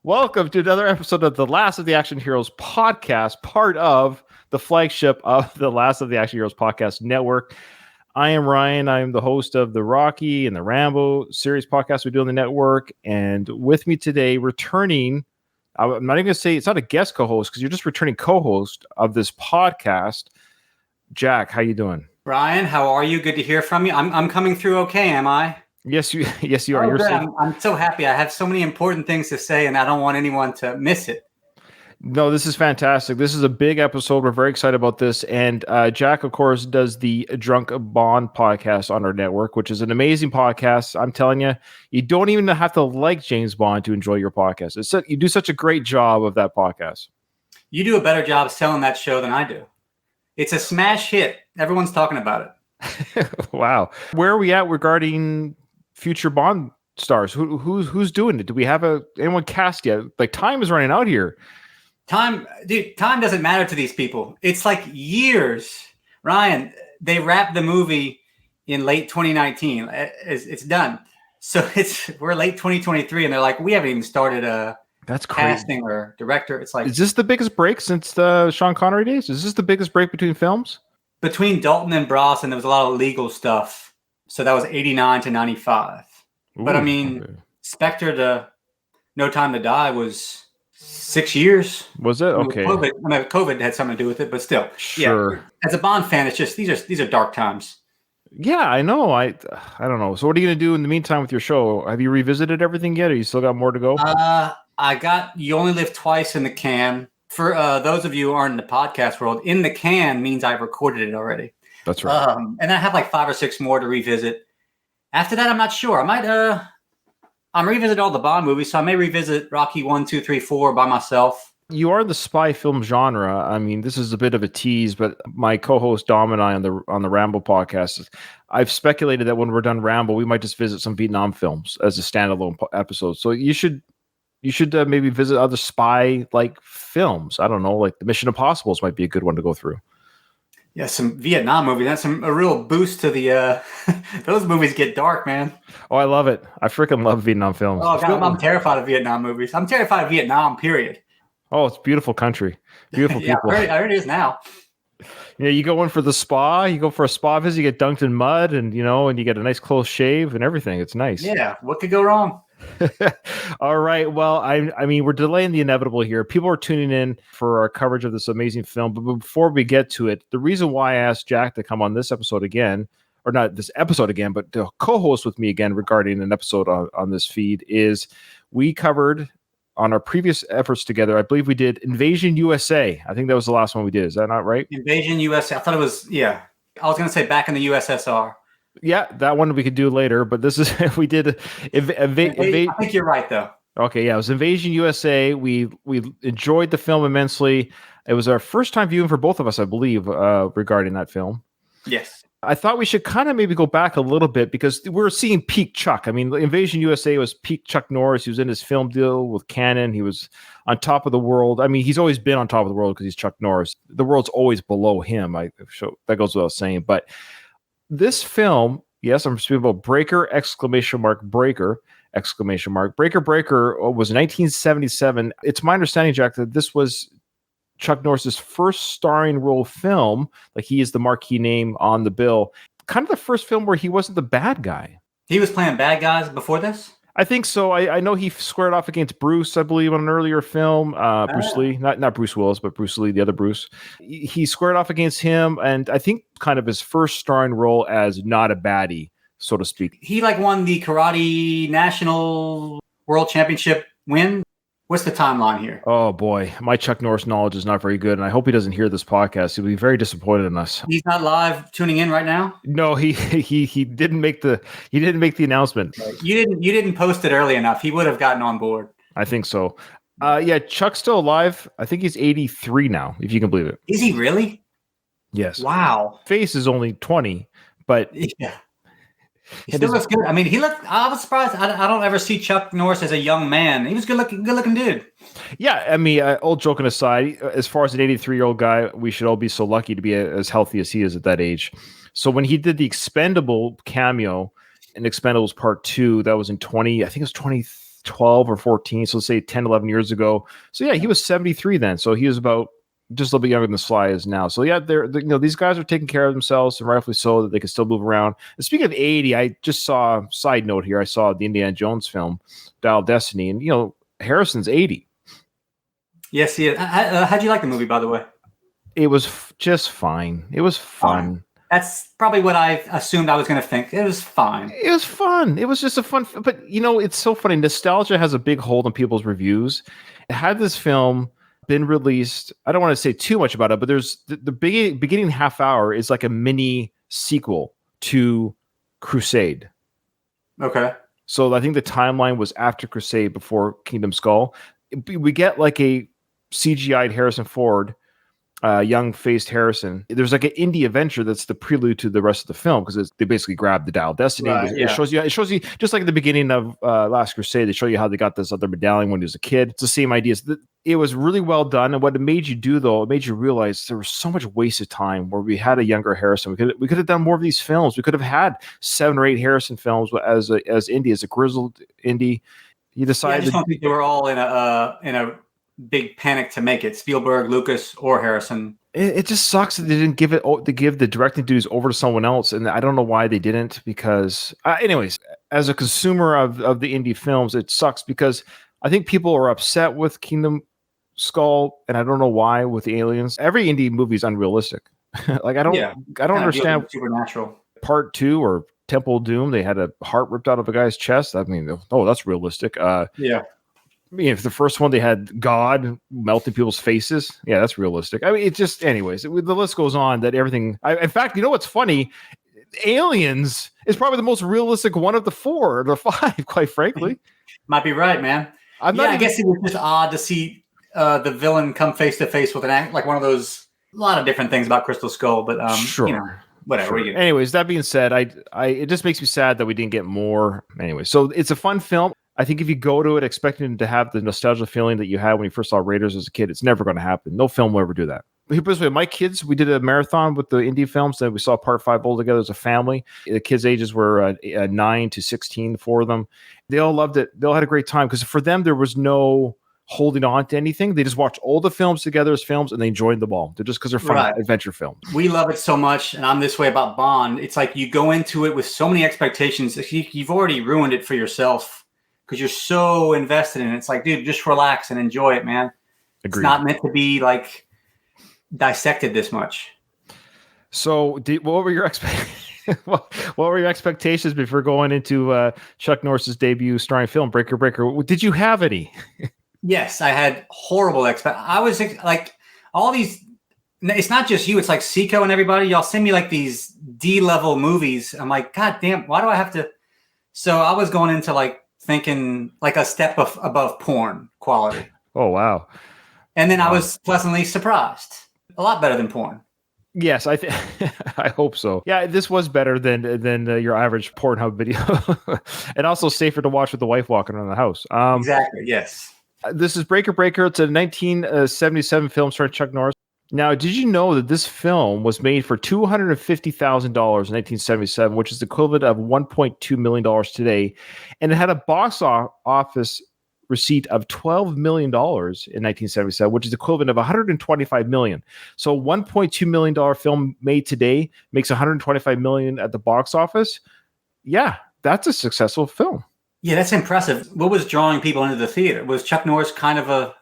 Welcome to another episode of the Last of the Action Heroes podcast, part of the flagship of the Last of the Action Heroes podcast network. I am Ryan. I am the host of the Rocky and the Rambo series podcast we do on the network. And with me today, returning, I'm not even going to say it's not a guest co-host because you're just returning co-host of this podcast. Jack, how you doing? Ryan, how are you? Good to hear from you. I'm coming through okay, am I? Yes, you are. Oh, You're good. safe. I'm so happy. I have so many important things to say, and I don't want anyone to miss it. No, this is fantastic. This is a big episode. We're very excited about this. And Jack, of course, does the Drunk Bond podcast on our network, which is an amazing podcast. I'm telling you, you don't even have to like James Bond to enjoy your podcast. You do such a great job of that podcast. You do a better job selling that show than I do. It's a smash hit. Everyone's talking about it. Wow. Where are we at regarding future Bond stars? Who's doing it? Do we have anyone cast yet? Like, time is running out here. Time doesn't matter to these people. It's like years. Ryan, they wrapped the movie in late 2019. It's done. So we're late 2023, and they're like, we haven't even started that's crazy. Casting or director. It's like, is this the biggest break since the Sean Connery days? Is this the biggest break between films? Between Dalton and Brosnan, there was a lot of legal stuff. So that was 89 to 95. Ooh, but I mean, okay. Spectre to No Time to Die was 6 years. Was it? Okay. COVID had something to do with it, but still. Sure. Yeah. As a Bond fan, it's just these are dark times. Yeah, I know. I don't know. So what are you going to do in the meantime with your show? Have you revisited everything yet, or you still got more to go? I got You Only Live Twice in the can. For those of you who aren't in the podcast world, in the can means I've recorded it already. That's right. And I have like 5 or 6 more to revisit. After that, I'm not sure. I might I'm revisiting all the Bond movies, so I may revisit Rocky 1, 2, 3, 4 by myself. You are the spy film genre. I mean, this is a bit of a tease, but my co-host Dom and I on the Rambo podcast, I've speculated that when we're done Rambo, we might just visit some Vietnam films as a standalone episode. So you should maybe visit other spy-like films. I don't know, like the Mission Impossibles might be a good one to go through. Yeah, some Vietnam movie. That's a real boost to the. Those movies get dark, man. Oh, I love it. I freaking love Vietnam films. Oh, God, I'm terrified of Vietnam movies. I'm terrified of Vietnam, period. Oh, it's a beautiful country. Beautiful yeah, people. I heard it is now. Yeah, you go in for the spa. You go for a spa visit. You get dunked in mud, and you get a nice close shave and everything. It's nice. Yeah, what could go wrong? All right. Well, I mean, we're delaying the inevitable here. People are tuning in for our coverage of this amazing film. But before we get to it, the reason why I asked Jack to come on this episode again, or not this episode again, but to co-host with me again regarding an episode on this feed is we covered on our previous efforts together. I believe we did Invasion USA. I think that was the last one we did. Is that not right? Invasion USA. I thought it was, yeah. I was going to say back in the USSR. Yeah, that one we could do later, but this is we did. I think you're right, though. Okay, yeah, it was Invasion USA. We enjoyed the film immensely. It was our first time viewing for both of us, I believe, regarding that film. Yes. I thought we should kind of maybe go back a little bit because we're seeing peak Chuck. I mean, Invasion USA was peak Chuck Norris. He was in his film deal with Cannon. He was on top of the world. I mean, he's always been on top of the world because he's Chuck Norris. The world's always below him. That goes without saying, but. This film, yes, I'm speaking about Breaker! Breaker! Breaker! Was 1977. It's my understanding, Jack, that this was Chuck Norris's first starring role film. Like, he is the marquee name on the bill. Kind of the first film where he wasn't the bad guy. He was playing bad guys before this? I think so. I know he squared off against Bruce, I believe, on an earlier film. Bruce Lee, not Bruce Willis, but Bruce Lee, the other Bruce. He squared off against him, and I think kind of his first starring role as not a baddie, so to speak. He won the Karate National World Championship win. What's the timeline here? Oh boy, my Chuck Norris knowledge is not very good, and I hope he doesn't hear this podcast. He'll be very disappointed in us. He's not live tuning in right now? No, he didn't make the announcement. You didn't post it early enough. He would have gotten on board. I think so. Yeah, Chuck's still alive. I think he's 83 now, if you can believe it. Is he really? Yes. Wow. Face is only 20, but yeah. He still looks good. I mean, I was surprised. I don't ever see Chuck Norris as a young man. He was good looking dude. Yeah, I mean, old joking aside, as far as an 83-year-old guy, we should all be so lucky to be as healthy as he is at that age. So when he did the Expendable cameo in Expendables Part 2, that was in 20, I think it was 12 or 14. So let's say 10, 11 years ago. So yeah, he was 73 then. So he was about just a little bit younger than Sly is now. So yeah, these guys are taking care of themselves, and rightfully so, that they can still move around. And speaking of 80, I just saw, side note here, I saw the Indiana Jones film, Dial of Destiny, and Harrison's 80. Yes, he is. How'd you like the movie, by the way? It was just fine. It was fun. That's probably what I assumed I was going to think. It was fine. It was fun. It was just a fun, but it's so funny. Nostalgia has a big hold on people's reviews. Had this film been released, I don't want to say too much about it, but there's the beginning half hour is like a mini sequel to Crusade. Okay. So I think the timeline was after Crusade, before Kingdom Skull. We get like a CGI'd Harrison Ford, young-faced Harrison. There's like an indie adventure that's the prelude to the rest of the film, because they basically grab the Dial of Destiny. Right, It shows you just like at the beginning of Last Crusade. They show you how they got this other medallion when he was a kid. It's the same ideas. It was really well done, and what it made you do, though, it made you realize there was so much wasted time where we had a younger Harrison. We could have done more of these films. We could have had 7 or 8 Harrison films as indie, as a grizzled indie. You decided. I just don't think they were all in a big panic to make it. Spielberg, Lucas, or Harrison. It just sucks that they didn't give the directing duties over to someone else, and I don't know why they didn't. Because, anyways, as a consumer of the indie films, it sucks because I think people are upset with Kingdom Skull, and I don't know why with the aliens. Every indie movie is unrealistic. Like I don't understand. Supernatural. Part 2 or Temple of Doom, they had a heart ripped out of a guy's chest. I mean, that's realistic. Yeah. I mean, if the first one they had God melting people's faces, yeah, that's realistic. I mean, it just, anyways, the list goes on. That everything. In fact, what's funny? Aliens is probably the most realistic one of the 4 or the 5, quite frankly. Might be right, man. I guess it was just odd to see the villain come face to face with an act like one of those. A lot of different things about Crystal Skull, but sure. Whatever. Sure. Anyways, that being said, it just makes me sad that we didn't get more. Anyway, so it's a fun film. I think if you go to it expecting to have the nostalgia feeling that you had when you first saw Raiders as a kid, it's never going to happen. No film will ever do that. But my kids, we did a marathon with the indie films, and we saw part 5 all together as a family. The kids' ages were 9 to 16, 4 of them. They all loved it. They all had a great time because for them, there was no holding on to anything. They just watched all the films together as films, and they enjoyed them all. They're just because they're fun adventure films. We love it so much, and I'm this way about Bond. It's like you go into it with so many expectations. You've already ruined it for yourself because you're so invested in it. It's like, dude, just relax and enjoy it, man. Agreed. It's not meant to be like dissected this much. So, what were your expectations before going into Chuck Norris's debut starring film, Breaker Breaker? Did you have any? Yes, I had horrible I was like, all these. It's not just you. It's like Seiko and everybody. Y'all send me like these D-level movies. I'm like, God damn, why do I have to? So I was going into like thinking like a step above porn quality. Oh, wow. And then I was pleasantly surprised. A lot better than porn. Yes, I hope so. Yeah, this was better than your average Pornhub video, and also safer to watch with the wife walking around the house. Exactly. Yes. This is Breaker Breaker. It's a 1977 film starring Chuck Norris. Now, did you know that this film was made for $250,000 in 1977, which is the equivalent of $1.2 million today, and it had a box office receipt of $12 million in 1977, which is equivalent of $125 million. So $1.2 million film made today makes $125 million at the box office. Yeah, that's a successful film. Yeah, that's impressive. What was drawing people into the theater? Was Chuck Norris kind of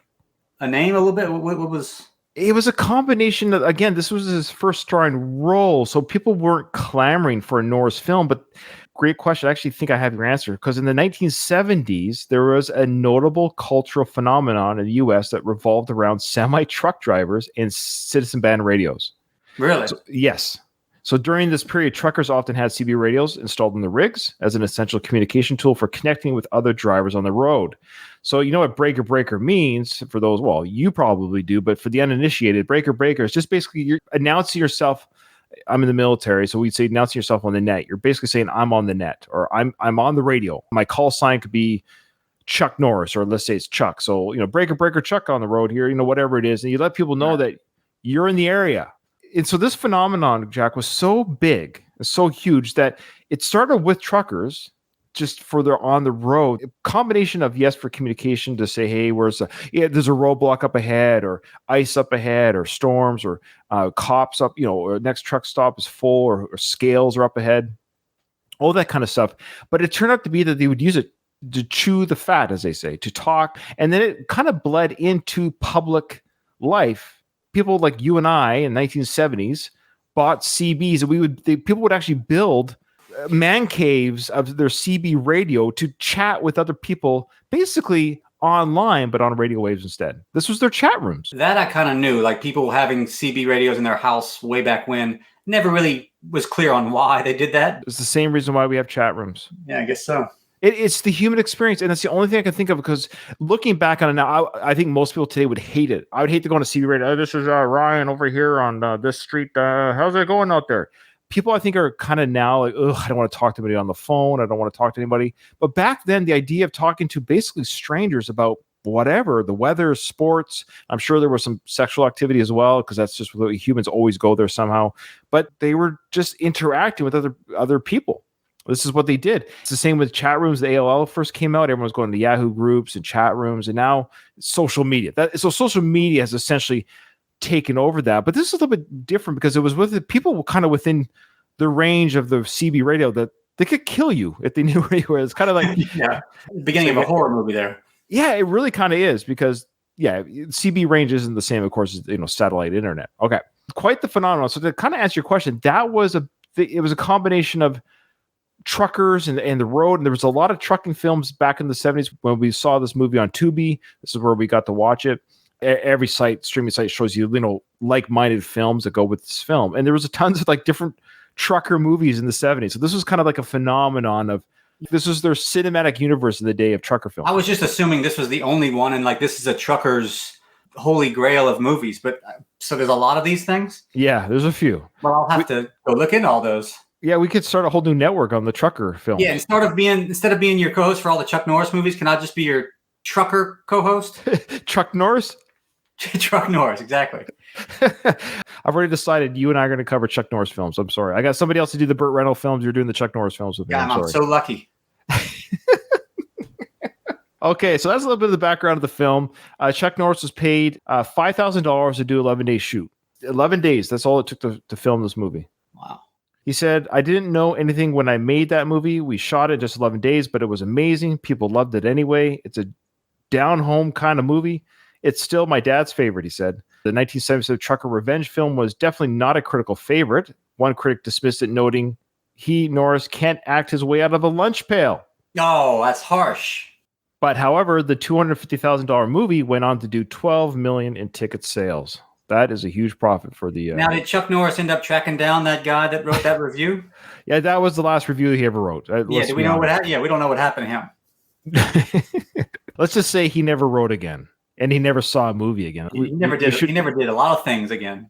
a name a little bit? What was... It was a combination of, again, this was his first starring role, so people weren't clamoring for a Norris film, but great question. I actually think I have your answer, because in the 1970s, there was a notable cultural phenomenon in the U.S. that revolved around semi-truck drivers and citizen band radios. Really? Yes. So during this period, truckers often had CB radios installed in the rigs as an essential communication tool for connecting with other drivers on the road. So you know what Breaker Breaker means for those, well, you probably do, but for the uninitiated, Breaker Breaker is just basically you're announcing yourself. I'm in the military, so we'd say announcing yourself on the net. You're basically saying I'm on the net, or I'm on the radio. My call sign could be Chuck Norris, or let's say it's Chuck. So, Breaker Breaker Chuck on the road here, whatever it is. And you let people know that you're in the area. And so this phenomenon, Jack, was so big, so huge that it started with truckers, just further on the road. A combination of, yes, for communication to say, hey, there's a roadblock up ahead, or ice up ahead, or storms, or cops up, or next truck stop is full, or scales are up ahead, all that kind of stuff. But it turned out to be that they would use it to chew the fat, as they say, to talk. And then it kind of bled into public life. People like you and I in 1970s bought CBs, and people would actually build man caves of their CB radio to chat with other people, basically online, but on radio waves instead. This was their chat rooms. That I kind of knew, like people having CB radios in their house way back when. Never really was clear on why they did that. It's the same reason why we have chat rooms. Yeah, I guess so. It's the human experience, and it's the only thing I can think of, because looking back on it now, I think most people today would hate it. I would hate to go on a CB radio. Oh, this is Ryan over here on this street. How's it going out there? People, I think, are kind of now like, ugh, I don't want to talk to anybody on the phone. I don't want to talk to anybody. But back then, the idea of talking to basically strangers about whatever, the weather, sports, I'm sure there was some sexual activity as well, because that's just what humans always go there somehow. But they were just interacting with other people. This is what they did. It's the same with chat rooms. The AOL first came out. Everyone was going to Yahoo groups and chat rooms, and now social media. So social media has essentially taken over that. But this is a little bit different, because it was with the people kind of within the range of the CB radio that they could kill you if they knew where you were. It's kind of like beginning of a horror movie there. Yeah, it really kind of is, because CB range isn't the same, of course, as satellite internet. Okay, quite the phenomenon. So to kind of answer your question, it was a combination of truckers and the road, and there was a lot of trucking films back in the 70s. When we saw this movie on Tubi, this is where we got to watch it. Every streaming site shows you, like-minded films that go with this film, and there was tons of like different trucker movies in the 70s. So this was kind of like a phenomenon of, this was their cinematic universe in the day of trucker films. I was just assuming this was the only one, and like this is a trucker's holy grail of movies. But so there's a lot of these things. Yeah, there's a few. Well, I'll have to go look into all those. Yeah, we could start a whole new network on the trucker film. Yeah, instead of being your co-host for all the Chuck Norris movies, can I just be your trucker co-host? Chuck Norris? Chuck Norris, exactly. I've already decided you and I are going to cover Chuck Norris films. I'm sorry. I got somebody else to do the Burt Reynolds films. You're doing the Chuck Norris films with me. I'm so lucky. Okay, so that's a little bit of the background of the film. Chuck Norris was paid $5,000 to do 11-day shoot. 11 days. That's all it took to film this movie. Wow. He said, I didn't know anything when I made that movie. We shot it in just 11 days, but it was amazing. People loved it anyway. It's a down-home kind of movie. It's still my dad's favorite, he said. The 1977 trucker revenge film was definitely not a critical favorite. One critic dismissed it, noting Norris, can't act his way out of a lunch pail. Oh, that's harsh. But however, the $250,000 movie went on to do $12 million in ticket sales. That is a huge profit for the. Now, did Chuck Norris end up tracking down that guy that wrote that review? Yeah, that was the last review he ever wrote. Do we know what happened? Yeah, we don't know what happened to him. Let's just say he never wrote again, and he never saw a movie again. He never did. He never did a lot of things again.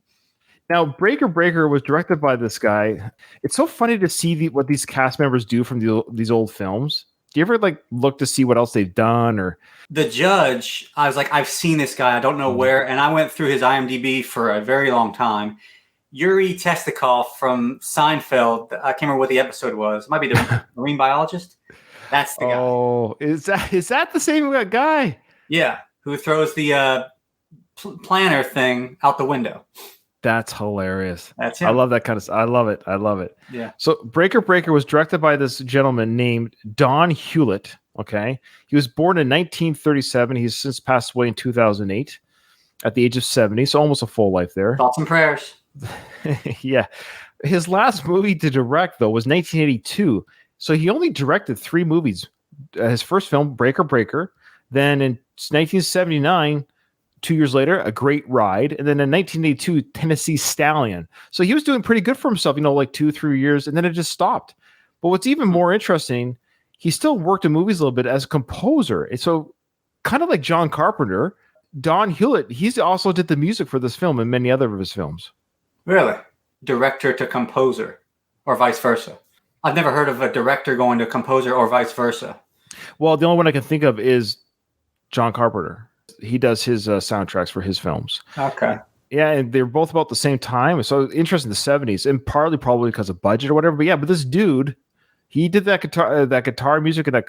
Now, Breaker was directed by this guy. It's so funny to see what these cast members do from these old films. Do you ever look to see what else they've done? Or The Judge, I was like, I've seen this guy. I don't know where. And I went through his IMDb for a very long time. Yuri Testikov from Seinfeld. I can't remember what the episode was. It might be the marine biologist. That's the guy. Oh, is that the same guy? Yeah, who throws the planner thing out the window. That's hilarious. That's him. I love that kind of stuff. I love it. Yeah. So Breaker was directed by this gentleman named Don Hewlett. Okay. He was born in 1937. He's since passed away in 2008 at the age of 70. So almost a full life there. Thoughts and prayers. Yeah. His last movie to direct, though, was 1982. So he only directed 3 movies. His first film, Breaker. Then in 1979, 2 years later, A Great Ride. And then in 1982, Tennessee Stallion. So he was doing pretty good for himself, 2-3 years. And then it just stopped. But what's even more interesting, he still worked in movies a little bit as a composer. And so kind of like John Carpenter, Don Hewlett, he also did the music for this film and many other of his films. Really? Director to composer or vice versa? I've never heard of a director going to composer or vice versa. Well, the only one I can think of is John Carpenter. He does his soundtracks for his films. Okay. Yeah, and they're both about the same time. So interesting, the 70s, and partly probably because of budget or whatever. But this dude, He did that guitar music, and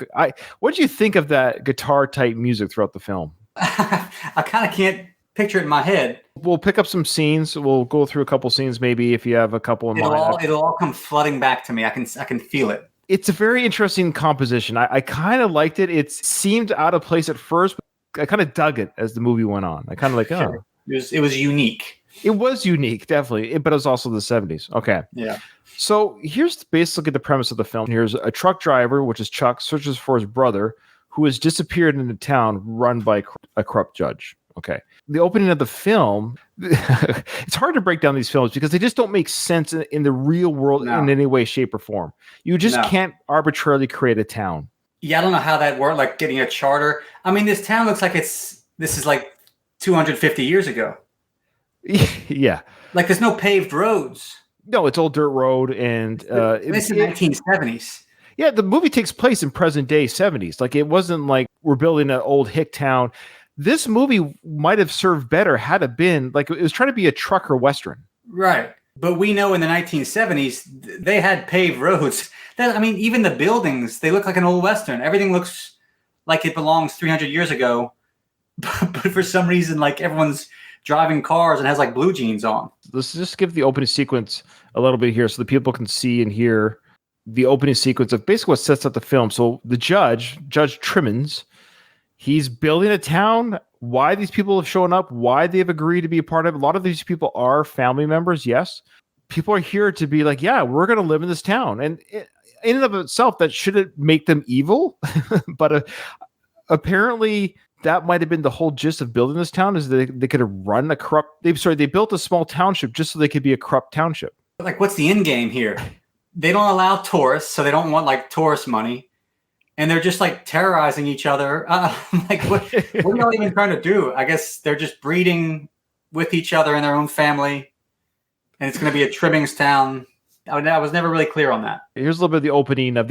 what did you think of that guitar type music throughout the film? I kind of can't picture it in my head. We'll pick up some scenes. We'll go through a couple scenes, maybe if you have a couple in mind. It'll all come flooding back to me. I can feel it. It's a very interesting composition. I kind of liked it. It seemed out of place at first, but I kind of dug it as the movie went on. I kind of like, oh, it was unique. It was unique, definitely, but it was also the 70s. Okay. Yeah. So here's basically the premise of the film. Here's a truck driver, which is Chuck, searches for his brother, who has disappeared in a town run by a corrupt judge. Okay. The opening of the film, it's hard to break down these films because they just don't make sense in the real world in any way, shape, or form. You just can't arbitrarily create a town. Yeah, I don't know how that worked, like getting a charter. I mean, this town looks like this is like 250 years ago. Yeah. Like there's no paved roads. No, it's all dirt road, and it's the 1970s. Yeah, the movie takes place in present day 70s. Like it wasn't like we're building an old hick town. This movie might have served better had it been like it was trying to be a trucker western. Right. But we know in the 1970s they had paved roads. I mean, even the buildings, they look like an old western. Everything looks like it belongs 300 years ago. But for some reason, like everyone's driving cars and has like blue jeans on. Let's just give the opening sequence a little bit here so the people can see and hear the opening sequence of basically what sets up the film. So the Judge Trimmins, he's building a town. Why these people have shown up, why they've agreed to be a part of it. A lot of these people are family members, yes. People are here to be like, yeah, we're going to live in this town. And in and of itself, that shouldn't make them evil. But apparently that might have been the whole gist of building this town is that they could have run a corrupt. They built a small township just so they could be a corrupt township. Like, what's the end game here? They don't allow tourists, so they don't want like tourist money, and they're just like terrorizing each other. Like, what are y'all even trying to do? I guess they're just breeding with each other in their own family, and it's going to be a trimmings town. I was never really clear on that. Here's a little bit of the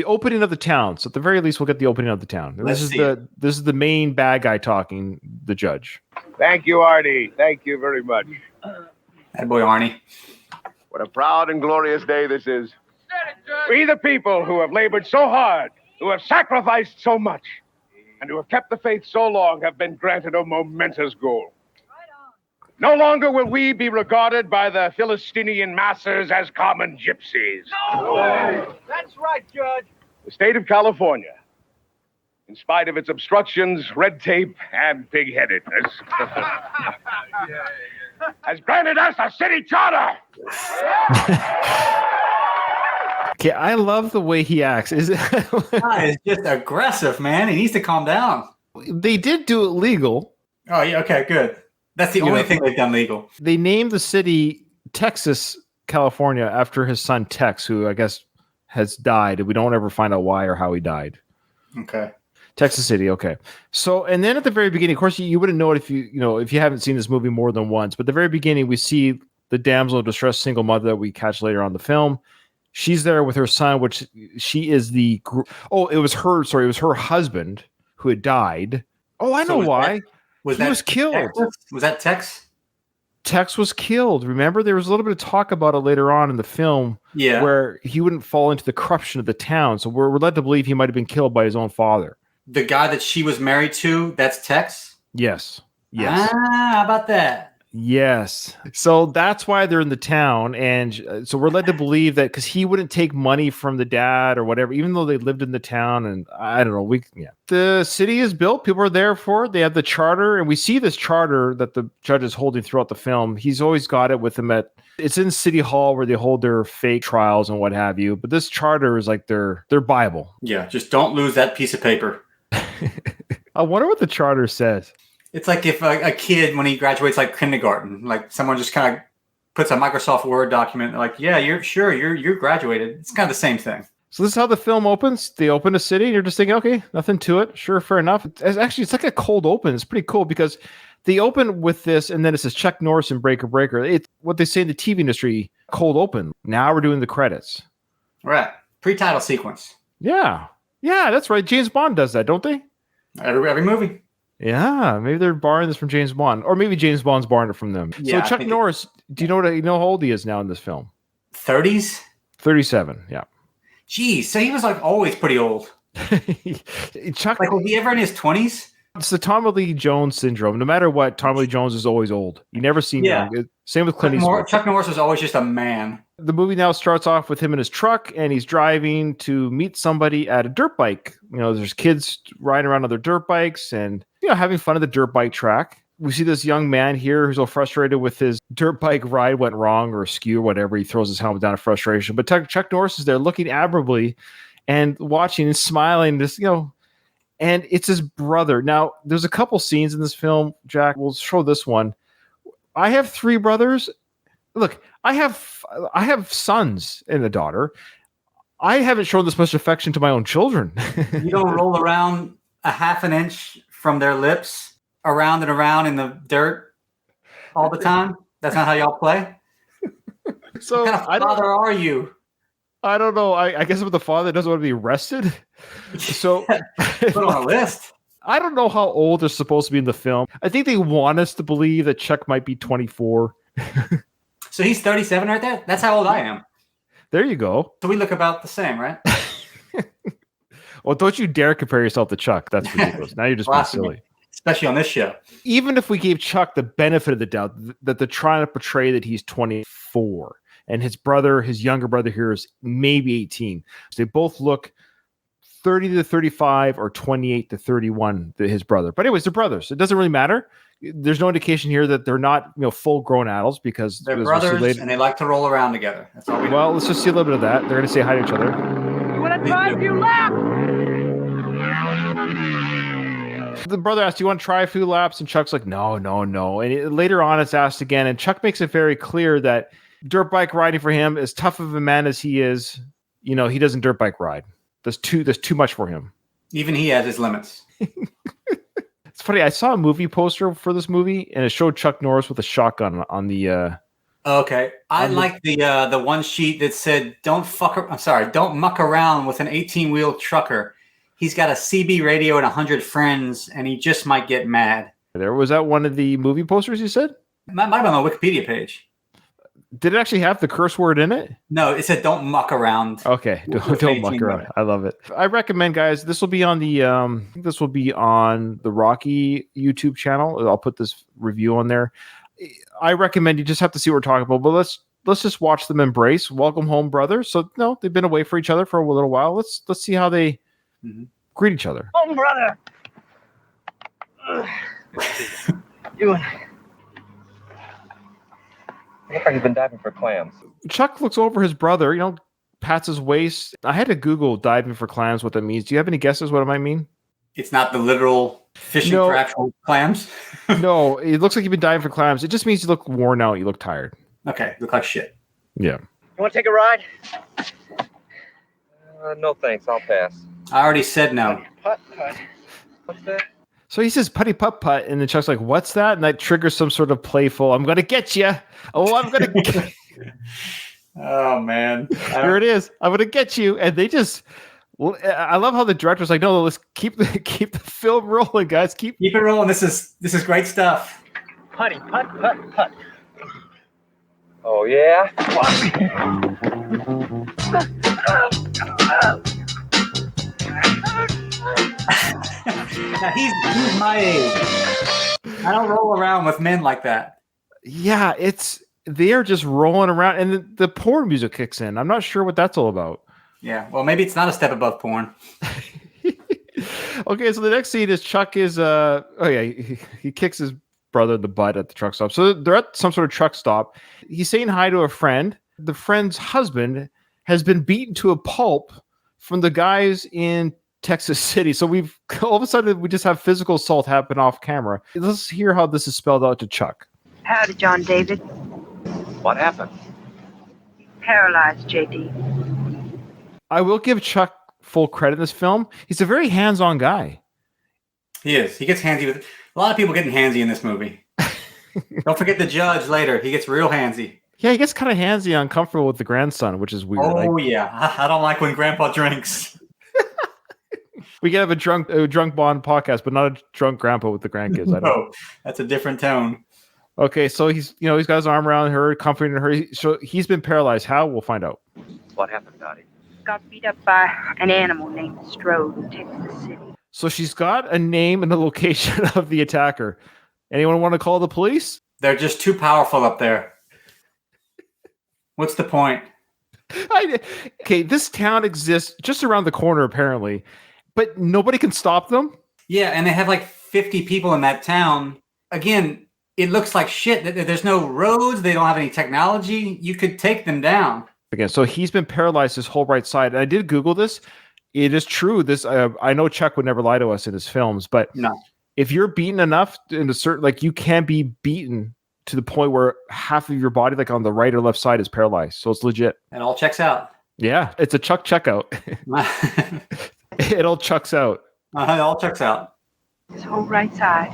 opening of the town. So at the very least, we'll get the opening of the town. This is the main bad guy talking, the judge. Thank you, Arnie. Thank you very much. That boy, Arnie. What a proud and glorious day this is. We, the people who have labored so hard, who have sacrificed so much, and who have kept the faith so long, have been granted a momentous goal. No longer will we be regarded by the Philistinian masses as common gypsies. No! That's right, Judge. The state of California, in spite of its obstructions, red tape, and pig-headedness, has granted us a city charter. Okay, I love the way he acts. He's just aggressive, man. He needs to calm down. They did do it legal. Oh, yeah. Okay, good. That's the only thing they've done legal. They named the city Texas, California, after his son Tex, who I guess has died. We don't ever find out why or how he died. Okay. Texas City. Okay. So, and then at the very beginning, of course, you wouldn't know it if you haven't seen this movie more than once. But at the very beginning, we see the damsel of distress single mother that we catch later on the film. She's there with her son, which she is it was her husband who had died. Oh, I know why. He was killed. Texas? Was that Tex? Tex was killed. Remember, there was a little bit of talk about it later on in the film, where he wouldn't fall into the corruption of the town. So we're led to believe he might have been killed by his own father. The guy that she was married to, that's Tex? Yes. How about that? Yes. So that's why they're in the town. And so we're led to believe that because he wouldn't take money from the dad or whatever, even though they lived in the town. And I don't know. The city is built. People are there for it. They have the charter. And we see this charter that the judge is holding throughout the film. He's always got it with him it's in City Hall where they hold their fake trials and what have you. But this charter is like their Bible. Yeah. Just don't lose that piece of paper. I wonder what the charter says. It's like if a kid, when he graduates like kindergarten, like someone just kind of puts a Microsoft Word document, like, yeah, you're graduated. It's kind of the same thing. So this is how the film opens. They open a city and you're just thinking, okay, nothing to it. Sure, fair enough. It's like a cold open. It's pretty cool because they open with this and then it says Chuck Norris and Breaker Breaker. It's what they say in the TV industry, cold open. Now we're doing the credits. Right. Pre-title sequence. Yeah. Yeah, that's right. James Bond does that, don't they? Every movie. Yeah, maybe they're borrowing this from James Bond, or maybe James Bond's borrowing it from them. Yeah, so Chuck Norris, do you know how old he is now in this film? 30s? 37, yeah. Geez, so he was like always pretty old. Chuck, Like, was he ever in his 20s? it's the Tommy Lee Jones syndrome. No matter what, Tommy Lee Jones is always old. You never see him young. Same with Clint Eastwood. Chuck Norris was always just a man. The movie now starts off with him in his truck, and he's driving to meet somebody at a dirt bike. There's kids riding around on their dirt bikes and having fun at the dirt bike track. We see this young man here who's all frustrated with his dirt bike ride went wrong or askew or whatever. He throws his helmet down in frustration. But Chuck Norris is there looking admirably and watching and smiling. And it's his brother. Now, there's a couple scenes in this film, Jack. We'll show this one. I have 3 brothers. Look, I have sons and a daughter. I haven't shown this much affection to my own children. You don't roll around a half an inch from their lips around and around in the dirt all the time? That's not how y'all play? So what kind of father are you? I don't know. I guess I'm the father that doesn't want to be arrested. So put on a list. I don't know how old they're supposed to be in the film. I think they want us to believe that Chuck might be 24. So he's 37 right there? That's how old I am. There you go. So we look about the same, right? Well, don't you dare compare yourself to Chuck. That's ridiculous. Now you're just being silly. Especially on this show. Even if we gave Chuck the benefit of the doubt that they're trying to portray that he's 24 and his younger brother here is maybe 18. So they both look 30 to 35 or 28 to 31, his brother. But anyways, they're brothers. It doesn't really matter. There's no indication here that they're not, full grown adults because they're brothers and they like to roll around together. That's all we know. Well, let's just see a little bit of that. They're going to say hi to each other. You want to try a few laps? The brother asks, "Do you want to try a few laps?" And Chuck's like, "No." And later on, it's asked again, and Chuck makes it very clear that dirt bike riding for him, as tough of a man as he is, he doesn't dirt bike ride. There's too much for him. Even he has his limits. It's funny. I saw a movie poster for this movie, and it showed Chuck Norris with a shotgun on the. Okay, I like the one sheet that said, "Don't muck around with an 18-wheel trucker. He's got a CB radio and 100 friends, and he just might get mad." Was that one of the movie posters you said? Might have been on the Wikipedia page. Did it actually have the curse word in it? No, it said "Don't muck around." Okay, don't muck around. I love it. I recommend, guys. This will be on the Rocky YouTube channel. I'll put this review on there. I recommend you just have to see what we're talking about. But let's just watch them embrace. Welcome home, brothers. So they've been away for each other for a little while. Let's see how they greet each other. Home, brother. You. Looks like he's been diving for clams. Chuck looks over his brother, pats his waist. I had to Google diving for clams, what that means. Do you have any guesses what it might mean? It's not the literal fishing for actual clams? No, it looks like you've been diving for clams. It just means you look worn out. You look tired. Okay, look like shit. Yeah. You want to take a ride? No thanks, I'll pass. I already said no. Putt. What's that? So he says putty putt putt, and then Chuck's like, "What's that?" And that triggers some sort of playful, "I'm going to get you. Oh, I'm going to Oh, man. Here it is. I'm going to get you." And they just... I love how the director's like, "No, let's keep the film rolling, guys. Keep it rolling. This is great stuff." Putty, putt. Oh, yeah? Now, he's my age. I don't roll around with men like that. Yeah, they're just rolling around, and the porn music kicks in. I'm not sure what that's all about. Yeah, well, maybe it's not a step above porn. Okay, so the next scene is Chuck is he kicks his brother in the butt at the truck stop. So they're at some sort of truck stop. He's saying hi to a friend. The friend's husband has been beaten to a pulp from the guys in Texas City. So we've all of a sudden we just have physical assault happen off camera. Let's hear how this is spelled out to Chuck. Howdy, John David. What happened? Paralyzed, JD. I will give Chuck full credit in this film. He's a very hands-on guy. He is. He gets handsy with a lot of people getting handsy in this movie. Don't forget the judge later. He gets real handsy. Yeah, he gets kind of handsy, uncomfortable with the grandson, which is weird. Oh, yeah. I don't like when Grandpa drinks. We can have a drunk Bond podcast, but not a drunk grandpa with the grandkids. No, that's a different tone. Okay, so he's got his arm around her, comforting her. So he's been paralyzed. How? We'll find out. What happened, Dottie? got beat up by an animal named Strode in Texas City. So she's got a name and a location of the attacker. Anyone want to call the police? They're just too powerful up there. What's the point? Okay, this town exists just around the corner, apparently, but nobody can stop them. Yeah, and they have like 50 people in that town. Again, it looks like shit. There's no roads. They don't have any technology. You could take them down. Again, so he's been paralyzed his whole right side. And I did Google this. It is true. This I know Chuck would never lie to us in his films, but No. if you're beaten enough in a certain, like you can be beaten to the point where half of your body, like on the right or left side, is paralyzed. So it's legit. It all checks out. Yeah, it's a Chuck checkout. It all chucks out. It all checks out. His whole right side.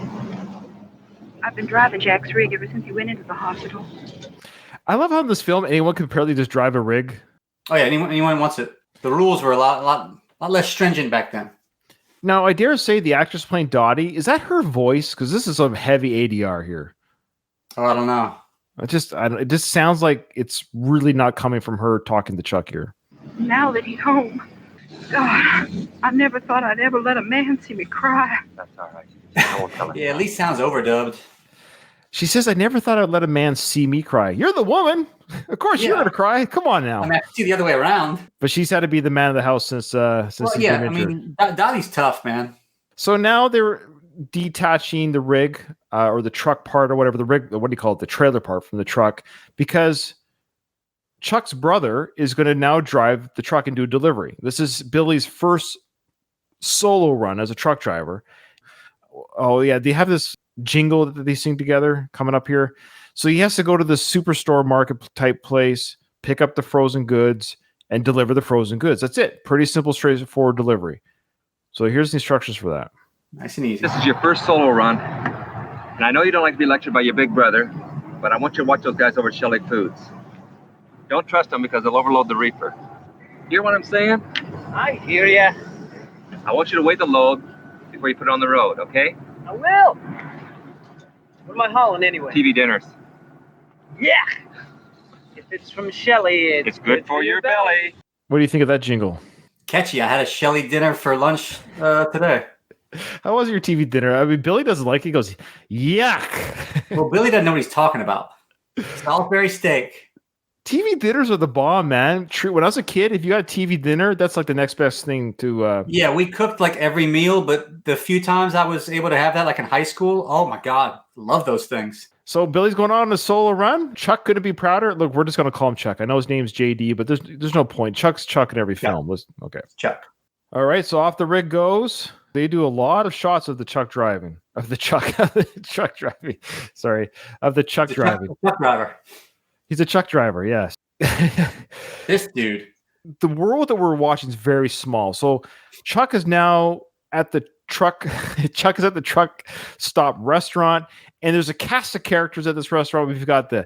I've been driving Jack's rig ever since he went into the hospital. I love how in this film anyone can apparently just drive a rig. Oh yeah, anyone wants it. The rules were a lot less stringent back then. Now, I dare say the actress playing Dottie, is that her voice? Because this is some heavy ADR here. Oh, I don't know. It just sounds like it's really not coming from her talking to Chuck here. Now that he's home, God, I never thought I'd ever let a man see me cry. That's all right. I won't tell her. Yeah, at least sounds overdubbed. She says, I never thought I'd let a man see me cry. You're the woman. Of course you're going to cry. Come on now. I mean, I can see the other way around. But she's had to be the man of the house since he's been injured. mean, Dottie's tough, man. So now they're detaching the rig or the truck part or whatever, the rig, what do you call it? The trailer part from the truck, because Chuck's brother is going to now drive the truck and do a delivery. This is Billy's first solo run as a truck driver. Oh yeah. They have this jingle that they sing together coming up here. So he has to go to the superstore market type place, pick up the frozen goods and deliver the frozen goods. That's it. Pretty simple, straightforward delivery. So here's the instructions for that. Nice and easy. This is your first solo run. And I know you don't like to be lectured by your big brother, but I want you to watch those guys over at Shelley Foods. Don't trust them because they'll overload the reefer. Hear what I'm saying? I hear ya. I want you to weigh the load before you put it on the road, okay? I will. What am I hauling anyway? TV dinners. Yeah. If it's from Shelley, It's good for your belly. What do you think of that jingle? Catchy. I had a Shelley dinner for lunch today. How was your TV dinner? I mean, Billy doesn't like it. He goes, yuck. Well, Billy doesn't know what he's talking about. Salisbury steak. TV dinners are the bomb, man. True. When I was a kid, if you got a TV dinner, that's like the next best thing to. Yeah, we cooked like every meal, but the few times I was able to have that, like in high school, oh my God, love those things. So Billy's going on a solo run. Chuck couldn't be prouder. Look, we're just going to call him Chuck. I know his name's JD, but there's no point. Chuck's Chuck in every film. Okay. Chuck. All right. So off the rig goes. They do a lot of shots of the Chuck driving. Of the Chuck driving. Sorry. Of the Chuck driving. Truck driver. He's a Chuck driver, yes. This dude. The world that we're watching is very small. So Chuck is now at the truck. Chuck is at the truck stop restaurant, and there's a cast of characters at this restaurant. We've got the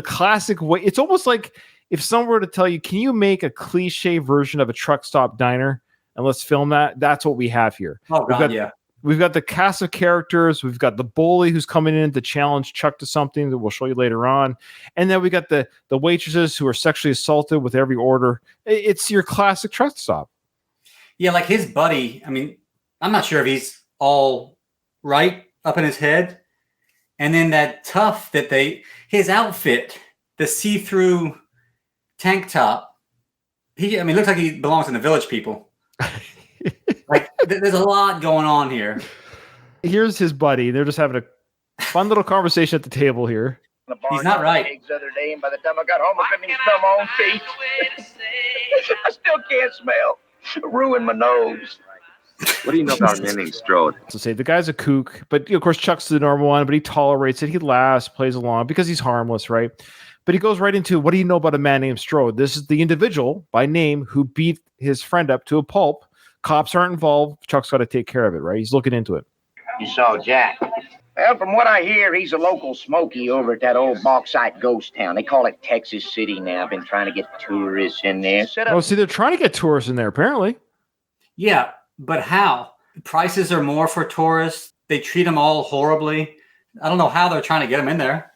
classic way. It's almost like if someone were to tell you, can you make a cliche version of a truck stop diner and let's film that? That's what we have here. Oh God, yeah. We've got the cast of characters. We've got the bully who's coming in to challenge Chuck to something that we'll show you later on. And then we got the waitresses who are sexually assaulted with every order. It's your classic truck stop. Yeah, like his buddy. I mean, I'm not sure if he's all right up in his head. And then that tough his outfit, the see-through tank top. Looks like he belongs in the Village People. Like, there's a lot going on here. Here's his buddy. They're just having a fun little conversation at the table here. He's not right. The other day, and by the time I got home, I couldn't even smell my own feet. I still can't smell. Ruined my nose. What do you know about a man named Strode? So say the guy's a kook, but of course Chuck's the normal one, but he tolerates it. He laughs, plays along because he's harmless, right? But he goes right into, what do you know about a man named Strode? This is the individual by name who beat his friend up to a pulp. Cops aren't involved. Chuck's got to take care of it, right? He's looking into it. You saw Jack. Well, from what I hear, he's a local smoky over at that old bauxite ghost town. They call it Texas City now. I've been trying to get tourists in there. Oh, see, they're trying to get tourists in there, apparently. Yeah, but how? Prices are more for tourists. They treat them all horribly. I don't know how they're trying to get them in there.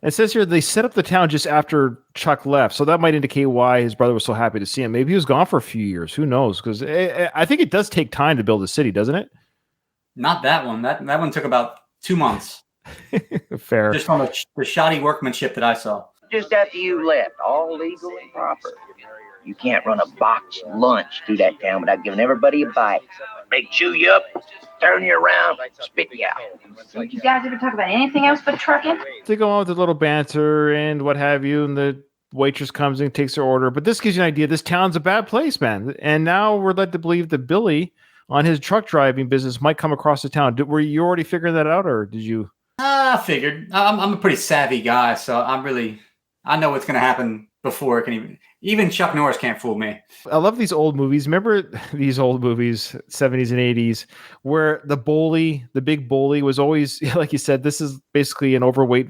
It says here they set up the town just after Chuck left, so that might indicate why his brother was so happy to see him. Maybe he was gone for a few years. Who knows? Because I think it does take time to build a city, doesn't it? Not that one. That one took about 2 months. Fair. Just from the shoddy workmanship that I saw. Just after you left, all legal and proper. You can't run a boxed lunch through that town without giving everybody a bite. They chew you up, turn you around, spit you out. Did you guys ever talk about anything else but trucking? They go on with a little banter and what have you, and the waitress comes in, takes their order. But this gives you an idea. This town's a bad place, man. And now we're led to believe that Billy, on his truck driving business, might come across the town. Were you already figuring that out, or did you? I figured. I'm a pretty savvy guy, so I know what's going to happen before it can even Chuck Norris can't fool me. I love these old movies. Remember these old movies, 70s and 80s, where the big bully was always, like you said, this is basically an overweight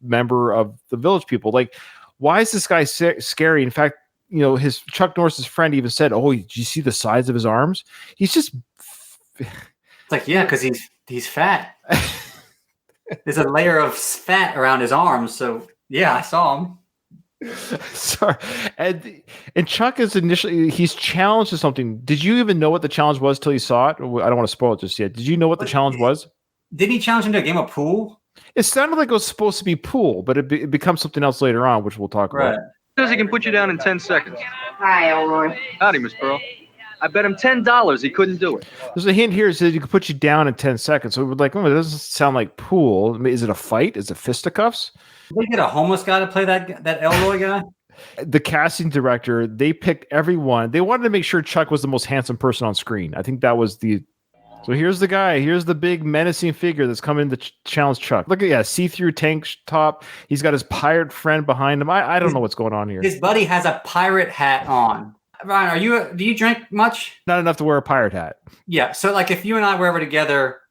member of the village people. Like, why is this guy scary? In fact, his Chuck Norris's friend even said, "Oh, did you see the size of his arms? He's just." It's like, yeah, because he's fat. There's a layer of fat around his arms, so yeah, I saw him. Sorry, and Chuck is he's challenged to something. Did you even know what the challenge was till you saw it? I don't want to spoil it just yet. Did you know what the challenge was? Didn't he challenge him to a game of pool? It sounded like it was supposed to be pool, but it becomes something else later on, which we'll talk about. Says he can put you down in 10 seconds. Hi, Elroy. Howdy, Miss Pearl. I bet him $10 he couldn't do it. There's a hint here that says you can put you down in 10 seconds. So we're like, it doesn't sound like pool. I mean, is it a fight? Is it fisticuffs? Did they get a homeless guy to play that Elroy guy? The casting director, they picked everyone. They wanted to make sure Chuck was the most handsome person on screen. I think that was the... So here's the guy. Here's the big menacing figure that's coming to challenge Chuck. Look at see-through tank top. He's got his pirate friend behind him. I don't know what's going on here. His buddy has a pirate hat on. Ryan, do you drink much? Not enough to wear a pirate hat. Yeah. So like if you and I were ever together,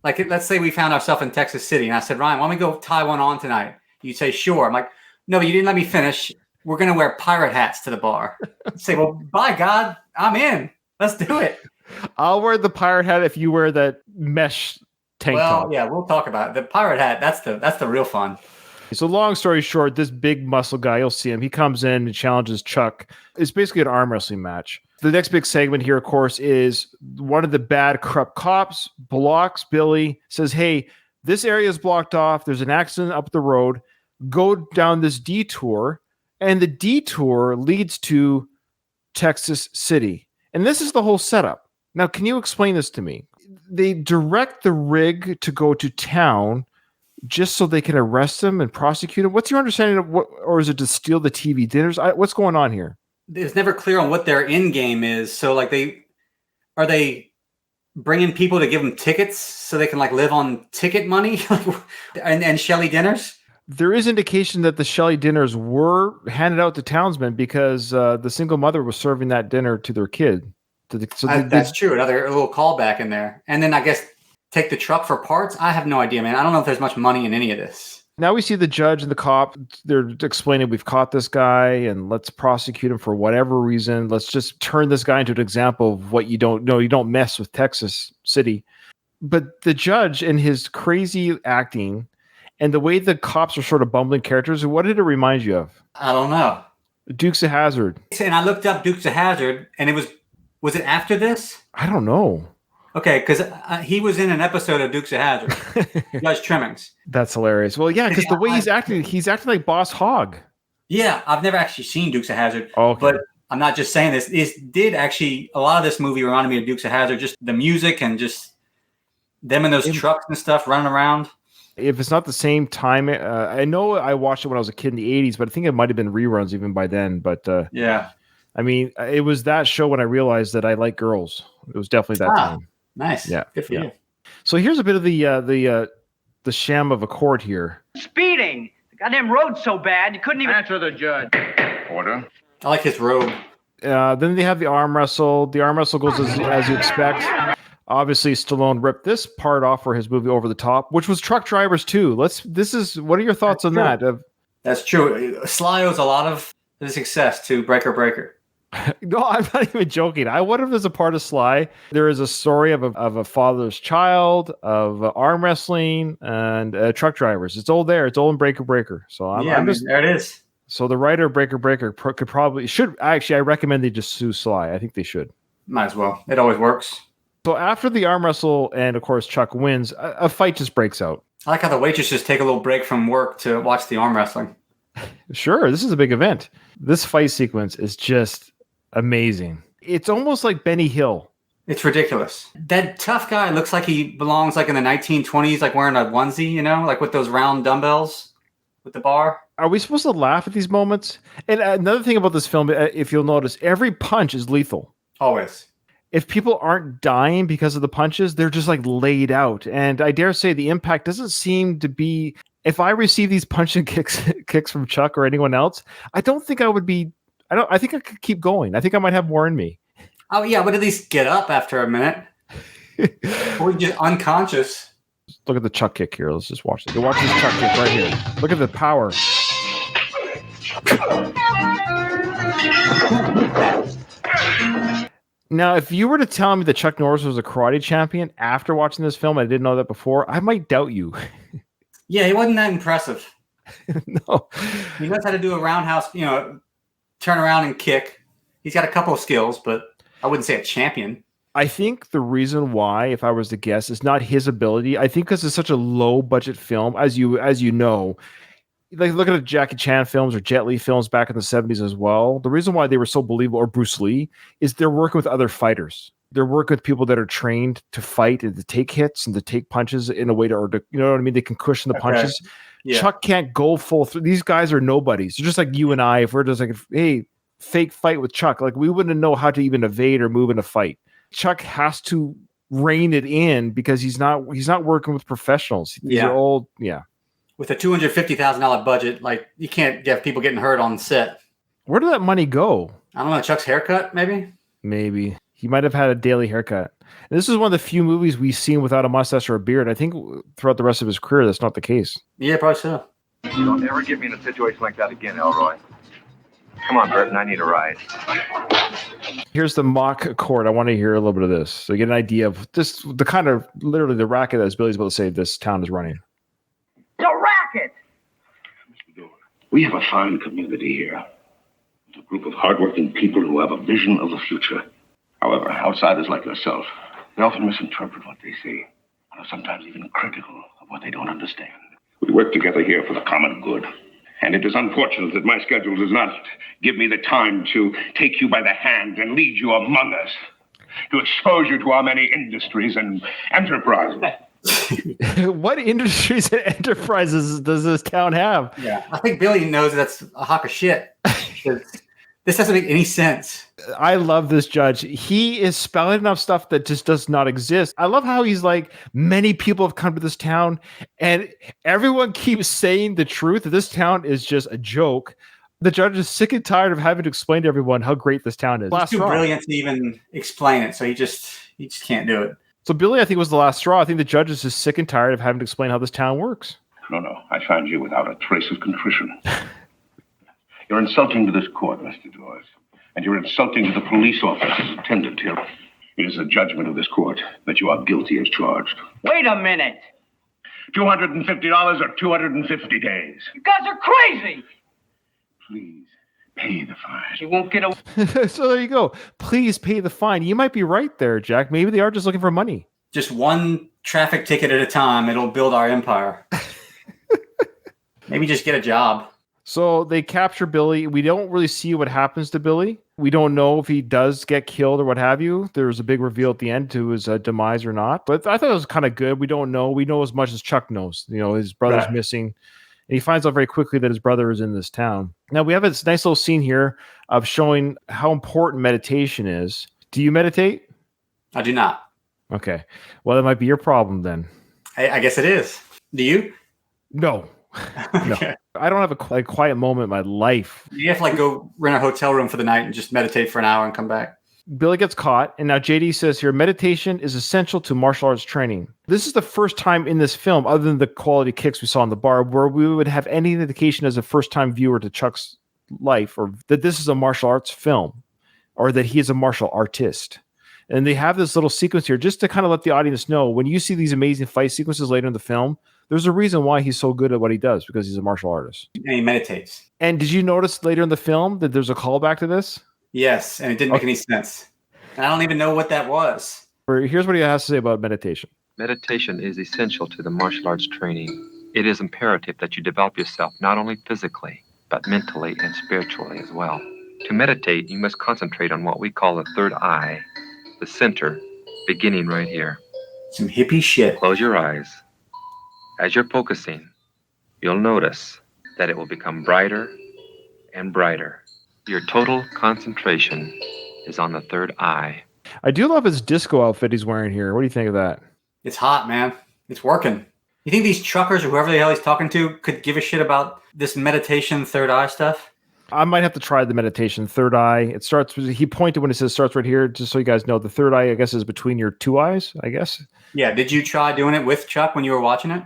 like let's say we found ourselves in Texas City and I said, Ryan, why don't we go tie one on tonight? You'd say, sure. I'm like, no, but you didn't let me finish. We're going to wear pirate hats to the bar. I'd say, well, by God, I'm in. Let's do it. I'll wear the pirate hat if you wear that mesh tank top. Well, yeah, we'll talk about it. The pirate hat, that's the real fun. So long story short, this big muscle guy, you'll see him. He comes in and challenges Chuck. It's basically an arm wrestling match. The next big segment here, of course, is one of the bad, corrupt cops blocks Billy, says, hey, this area is blocked off. There's an accident up the road. Go down this detour. And the detour leads to Texas City. And this is the whole setup. Now, can you explain this to me? They direct the rig to go to town just so they can arrest him and prosecute him. What's your understanding of what, or is it to steal the TV dinners? What's going on here? It's never clear on what their end game is. So like are they bringing people to give them tickets so they can like live on ticket money and Shelley dinners? There is indication that the Shelley dinners were handed out to townsmen because the single mother was serving that dinner to their kid. That's true. Another little callback in there. And then I guess take the truck for parts. I have no idea, man. I don't know if there's much money in any of this. Now we see the judge and the cop. They're explaining we've caught this guy and let's prosecute him for whatever reason. Let's just turn this guy into an example of what you don't know. You don't mess with Texas City. But the judge and his crazy acting and the way the cops are sort of bumbling characters, what did it remind you of? I don't know. Dukes of Hazzard. And I looked up Dukes of Hazzard, and was it after this? I don't know. Okay, because he was in an episode of Dukes of Hazzard, Judge Trimmings. That's hilarious. Well, yeah, because the way he's acting like Boss Hogg. Yeah, I've never actually seen Dukes of Hazzard, okay. But I'm not just saying this. It did actually, a lot of this movie reminded me of Dukes of Hazzard, just the music and just them in those trucks and stuff running around. If it's not the same time, I know I watched it when I was a kid in the 80s, but I think it might have been reruns even by then. But yeah, I mean, it was that show when I realized that I like girls. It was definitely that time. Nice. Yeah. Good for you. So here's a bit of the sham of a court here. Speeding. The goddamn road's so bad you couldn't even Answer the judge. Order. I like his robe. Then they have the arm wrestle. The arm wrestle goes as you expect. Obviously, Stallone ripped this part off for his movie Over the Top, which was Truck Drivers too. What are your thoughts on that? That's true. Sly owes a lot of the success to Breaker Breaker. No, I'm not even joking. I wonder if there's a part of Sly. There is a story of a father's child, of arm wrestling, and truck drivers. It's all there. It's all in Breaker Breaker. So I'm just there it is. so the writer of Breaker Breaker could probably should actually. I recommend they just sue Sly. I think they should. Might as well. It always works. So after the arm wrestle, and of course Chuck wins, a fight just breaks out. I like how the waitresses take a little break from work to watch the arm wrestling. Sure, this is a big event. This fight sequence is just amazing. It's almost like Benny Hill. It's ridiculous. That tough guy looks like he belongs like in the 1920s, like wearing a onesie, you know, like with those round dumbbells with the bar. Are we supposed to laugh at these moments? And another thing about this film, if you'll notice, every punch is lethal. Always. If people aren't dying because of the punches, they're just like laid out. And I dare say the impact doesn't seem to be. If I receive these punch and kicks from Chuck or anyone else, I don't think I would be. I think I could keep going. I think I might have more in me. Oh yeah, but at least get up after a minute. Or just unconscious. Look at the Chuck kick here. Let's just watch it. Watch this Chuck kick right here. Look at the power. Now, if you were to tell me that Chuck Norris was a karate champion after watching this film, I didn't know that before, I might doubt you. Yeah, he wasn't that impressive. No. He knows how to do a roundhouse, turn around and kick. He's got a couple of skills, but I wouldn't say a champion. I think the reason why, if I was to guess, is not his ability. I think because it's such a low budget film, as you know, like look at the Jackie Chan films or Jet Li films back in the 70s as well. The reason why they were so believable, or Bruce Lee, is they're working with other fighters. They're working with people that are trained to fight and to take hits and to take punches in a way to you know what I mean? They can cushion the punches. Yeah. Chuck can't go full through. These guys are nobodies. They're just like you and I. If we're just like, hey, fake fight with Chuck, like we wouldn't know how to even evade or move in a fight. Chuck has to rein it in because he's not working with professionals. These are all with a $250,000 budget, like you can't have people getting hurt on set. Where did that money go? I don't know. Chuck's haircut, maybe. Maybe he might have had a daily haircut. And this is one of the few movies we've seen without a mustache or a beard. I think throughout the rest of his career, that's not the case. Yeah, probably so. Don't ever get me in a situation like that again, Elroy. Come on, Burton, I need a ride. Here's the mock court. I want to hear a little bit of this. So you get an idea of this, the kind of literally the racket that Billy's about to say this town is running. The racket! We have a fine community here. A group of hardworking people who have a vision of the future. However, outsiders like yourself, they often misinterpret what they see, and are sometimes even critical of what they don't understand. We work together here for the common good. And it is unfortunate that my schedule does not give me the time to take you by the hand and lead you among us, to expose you to our many industries and enterprises. What industries and enterprises does this town have? Yeah, I think Billy knows that's a hawk of shit. This doesn't make any sense. I love this judge. He is spelling enough stuff that just does not exist. I love how he's like, many people have come to this town and everyone keeps saying the truth that this town is just a joke. The judge is sick and tired of having to explain to everyone how great this town is. He's too brilliant to even explain it, so he just can't do it. So Billy, I think, was the last straw. I think the judge is just sick and tired of having to explain how this town works. No, I find you without a trace of contrition. You're insulting to this court, Mr. Norris, and you're insulting to the police officers attendant here. It is a judgment of this court that you are guilty as charged. Wait a minute. $250 or 250 days. You guys are crazy. Please pay the fine. You won't get away. So there you go. Please pay the fine. You might be right there, Jack. Maybe they are just looking for money. Just one traffic ticket at a time. It'll build our empire. Maybe just get a job. So they capture Billy. We don't really see what happens to Billy. We don't know if he does get killed or what have you. There's a big reveal at the end to his demise or not. But I thought it was kind of good. We don't know. We know as much as Chuck knows. You know, his brother's missing. And he finds out very quickly that his brother is in this town. Now, we have this nice little scene here of showing how important meditation is. Do you meditate? I do not. Okay. Well, that might be your problem then. I guess it is. Do you? No. Okay. No. I don't have a quiet moment in my life. You have to go rent a hotel room for the night and just meditate for an hour and come back. Billy gets caught, and now JD says here, meditation is essential to martial arts training. This is the first time in this film, other than the quality kicks we saw in the bar, where we would have any indication as a first-time viewer to Chuck's life, or that this is a martial arts film. or that he is a martial artist. And they have this little sequence here just to kind of let the audience know when you see these amazing fight sequences later in the film, there's a reason why he's so good at what he does, because he's a martial artist. And he meditates. And did you notice later in the film that there's a callback to this? Yes, and it didn't make any sense. And I don't even know what that was. Here's what he has to say about meditation. Meditation is essential to the martial arts training. It is imperative that you develop yourself not only physically, but mentally and spiritually as well. To meditate, you must concentrate on what we call the third eye, the center, beginning right here. Some hippie shit. Close your eyes. As you're focusing, you'll notice that it will become brighter and brighter. Your total concentration is on the third eye. I do love his disco outfit he's wearing here. What do you think of that? It's hot, man. It's working. You think these truckers or whoever the hell he's talking to could give a shit about this meditation third eye stuff? I might have to try the meditation third eye. It starts, he pointed when it says starts right here, just so you guys know, the third eye, I guess, is between your two eyes, I guess. Yeah. Did you try doing it with Chuck when you were watching it?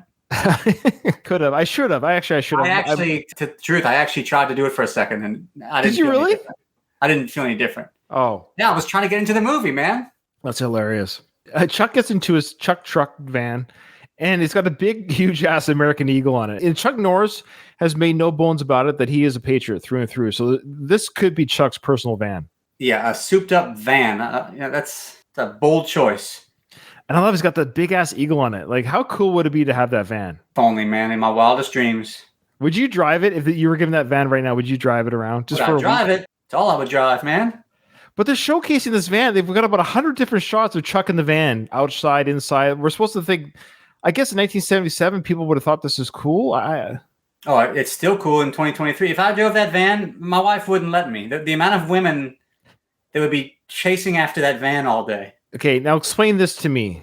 Could have. I should have. I should have. To the truth, I actually tried to do it for a second, and I didn't. Did you really? I didn't feel any different. Oh. Yeah, I was trying to get into the movie, man. That's hilarious. Chuck gets into his Chuck truck van, and it's got a big, huge ass American Eagle on it. And Chuck Norris has made no bones about it that he is a patriot through and through. So this could be Chuck's personal van. Yeah, a souped up van. That's a bold choice. And I love he's got the big ass Eagle on it. Like, how cool would it be to have that van? If only, man, in my wildest dreams. Would you drive it if you were given that van right now? Would you drive it around? Just for drive it. It's all I would drive, man. But they're showcasing this van. They've got about 100 different shots of Chuck in the van, outside, inside. We're supposed to think, I guess in 1977, people would have thought this is cool. Oh, it's still cool in 2023. If I drove that van, my wife wouldn't let me. The amount of women that would be chasing after that van all day. Okay, now explain this to me.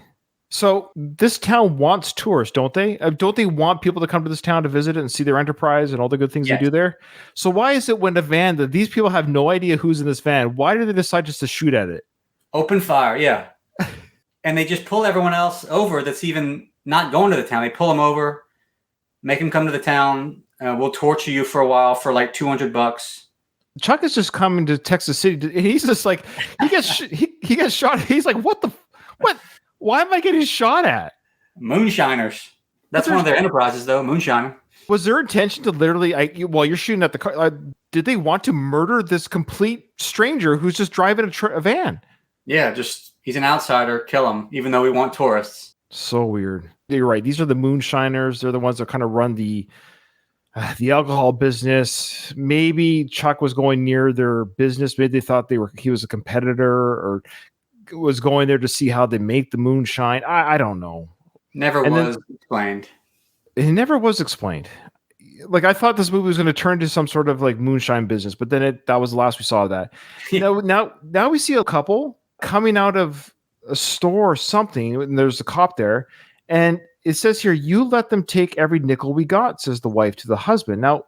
So this town wants tourists, don't they? Don't they want people to come to this town to visit it and see their enterprise and all the good things they do there? So why is it when a van that these people have no idea who's in this van, why do they decide just to shoot at it? Open fire, yeah. And they just pull everyone else over that's even not going to the town. They pull them over, make them come to the town. We'll torture you for a while for like $200. Chuck is just coming to Texas City. He's just like, he gets shot. He's like, what? Why am I getting shot at? Moonshiners. That's one of their enterprises, though. Moonshiner. Was their intention to literally, while you're shooting at the car, did they want to murder this complete stranger who's just driving a van? Yeah, he's an outsider. Kill him, even though we want tourists. So weird. You're right. These are the moonshiners. They're the ones that kind of run the alcohol business. Maybe Chuck was going near their business. Maybe they thought he was a competitor, or was going there to see how they make the moonshine. I don't know. Never was explained. It never was explained. Like, I thought this movie was going to turn to some sort of like moonshine business, but then that was the last we saw of that. Now we see a couple coming out of a store or something, and there's a cop there, and it says here, "You let them take every nickel we got," says the wife to the husband. Now,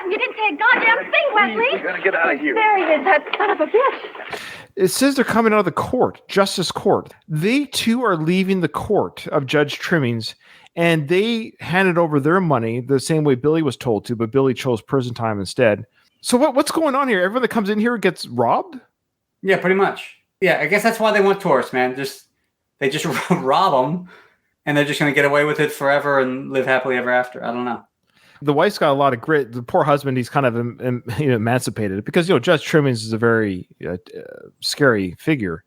you didn't say a goddamn thing, Wesley. We gotta get out of here. There he is, that son of a bitch. It says they're coming out of the court, justice court. They too are leaving the court of Judge Trimmings, and they handed over their money the same way Billy was told to, but Billy chose prison time instead. So what's going on here? Everyone that comes in here gets robbed? Yeah, pretty much. Yeah, I guess that's why they want tourists, man. They just rob them, and they're just going to get away with it forever and live happily ever after. I don't know. The wife's got a lot of grit. The poor husband, he's kind of emancipated because, Judge Trimmings is a very scary figure.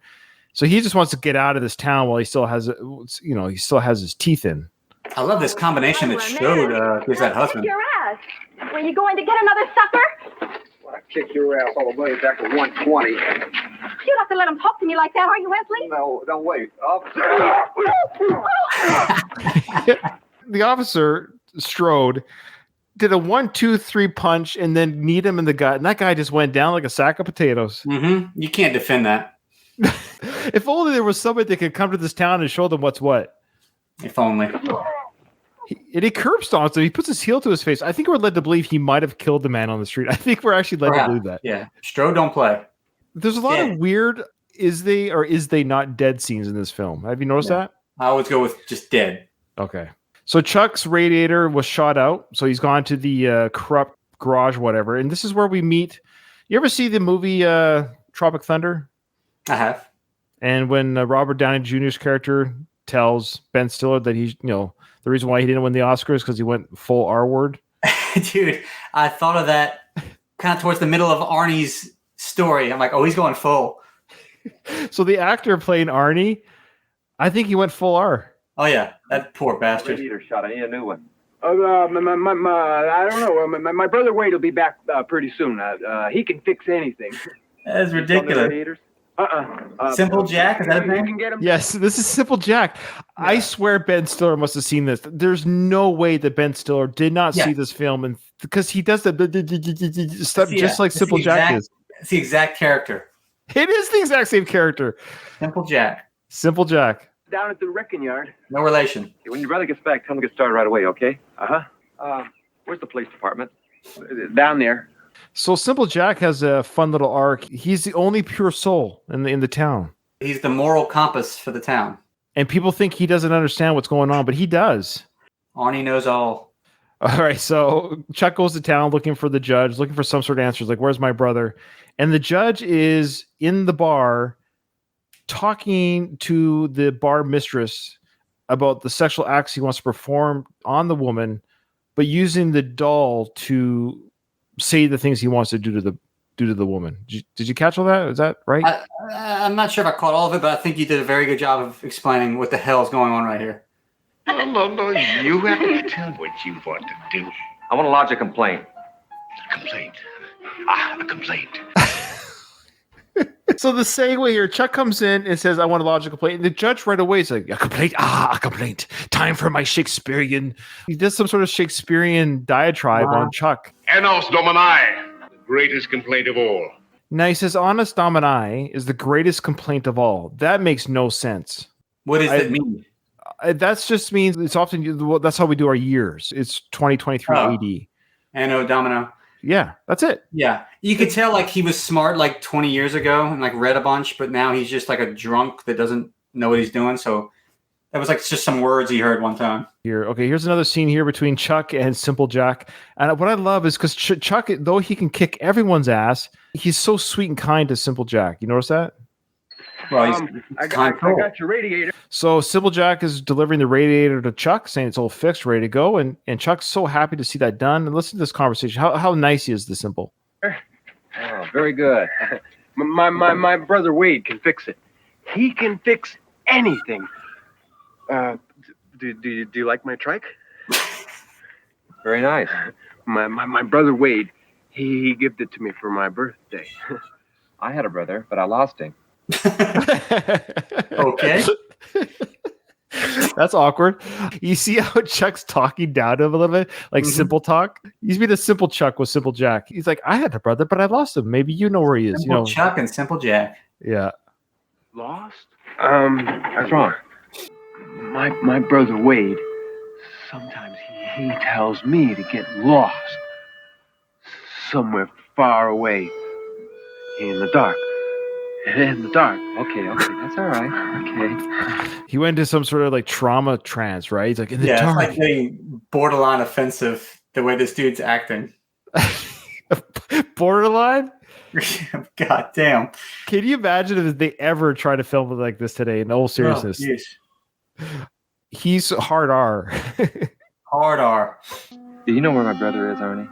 So he just wants to get out of this town while he still has his teeth in. I love this combination that showed who's that husband. Your ass. Were you going to get another sucker? Well, I kicked your ass all the way back to 120. You don't have to let him talk to me like that, are you, Wesley? No, don't wait. The officer, Strode, did a 1, 2, 3 punch and then kneed him in the gut. And that guy just went down like a sack of potatoes. Mm-hmm. You can't defend that. If only there was somebody that could come to this town and show them what's what. If only. He curb stomps him. He puts his heel to his face. I think we're led to believe he might have killed the man on the street. I think we're actually led to believe that. Yeah. Strode don't play. There's a lot of weird is they not dead scenes in this film. Have you noticed that? I always go with just dead. Okay. So Chuck's radiator was shot out. So he's gone to the corrupt garage, whatever. And this is where we meet. You ever see the movie Tropic Thunder? I have. And when Robert Downey Jr.'s character tells Ben Stiller that he's, the reason why he didn't win the Oscar is because he went full R word. Dude, I thought of that kind of towards the middle of Arnie's story. I'm like, oh, he's going full. So the actor playing Arnie, I think he went full R. Oh yeah, that poor bastard. Radiator shot. I need a new one. I don't know. My brother Wade will be back pretty soon. He can fix anything. That's ridiculous. Simple Jack, is that his name? Can get him. Yes, this is Simple Jack. Yeah. I swear Ben Stiller must have seen this. There's no way that Ben Stiller did not see this film, and because he does the stuff just like Simple Jack is. It's the exact character. It is the exact same character. Simple Jack. Simple Jack. Down at the wrecking yard. No relation. When your brother gets back, tell him to get started right away, okay? Where's the police department? Down there. So Simple Jack has a fun little arc. He's the only pure soul in the town. He's the moral compass for the town. And people think he doesn't understand what's going on, but he does. Arnie knows all. All right, so Chuck goes to town looking for the judge, looking for some sort of answers, like, where's my brother? And the judge is in the bar talking to the bar mistress about the sexual acts he wants to perform on the woman, but using the doll to say the things he wants to do to the woman. Did you catch all that? Is that right? I'm not sure if I caught all of it, but I think you did a very good job of explaining what the hell is going on right here. No. You have to tell what you want to do. I want to lodge a complaint. A complaint. A complaint. So the segue here, Chuck comes in and says, I want a lodge a complaint. And the judge right away is like, a complaint? A complaint. Time for my Shakespearean. He does some sort of Shakespearean diatribe on Chuck. Enos Domini, the greatest complaint of all. Now he says, Honest Domini is the greatest complaint of all. That makes no sense. What does it mean? That just means it's often, that's how we do our years. It's 2023 AD. Anno Domino. Yeah, that's it. Yeah. You could tell like he was smart like 20 years ago and like read a bunch, but now he's just like a drunk that doesn't know what he's doing. So that was like just some words he heard one time. Here's another scene here between Chuck and Simple Jack. And what I love is because Chuck, though he can kick everyone's ass, he's so sweet and kind to Simple Jack. You notice that? Well, I got your radiator. So Simple Jack is delivering the radiator to Chuck, saying it's all fixed, ready to go. And Chuck's so happy to see that done. And listen to this conversation. How nice is the Simple? Oh, very good. My brother Wade can fix it. He can fix anything. Do you like my trike? Very nice. My brother Wade, he gifted it to me for my birthday. I had a brother, but I lost him. Okay. That's awkward. You see how Chuck's talking down to him a little bit? Like simple talk? He's been a simple Chuck with Simple Jack. He's like, I had a brother, but I lost him. Maybe you know where he is. Simple Chuck and Simple Jack. Yeah. Lost? What's wrong? My brother Wade, sometimes he tells me to get lost. Somewhere far away. In the dark. In the dark. Okay, that's all right. Okay. He went into some sort of like trauma trance, right? He's like in the dark. It's like getting borderline offensive the way this dude's acting. Borderline? God damn. Can you imagine if they ever try to film it like this today in all seriousness? Oh, he's hard R. Hard R. Do you know where my brother is, Arnie?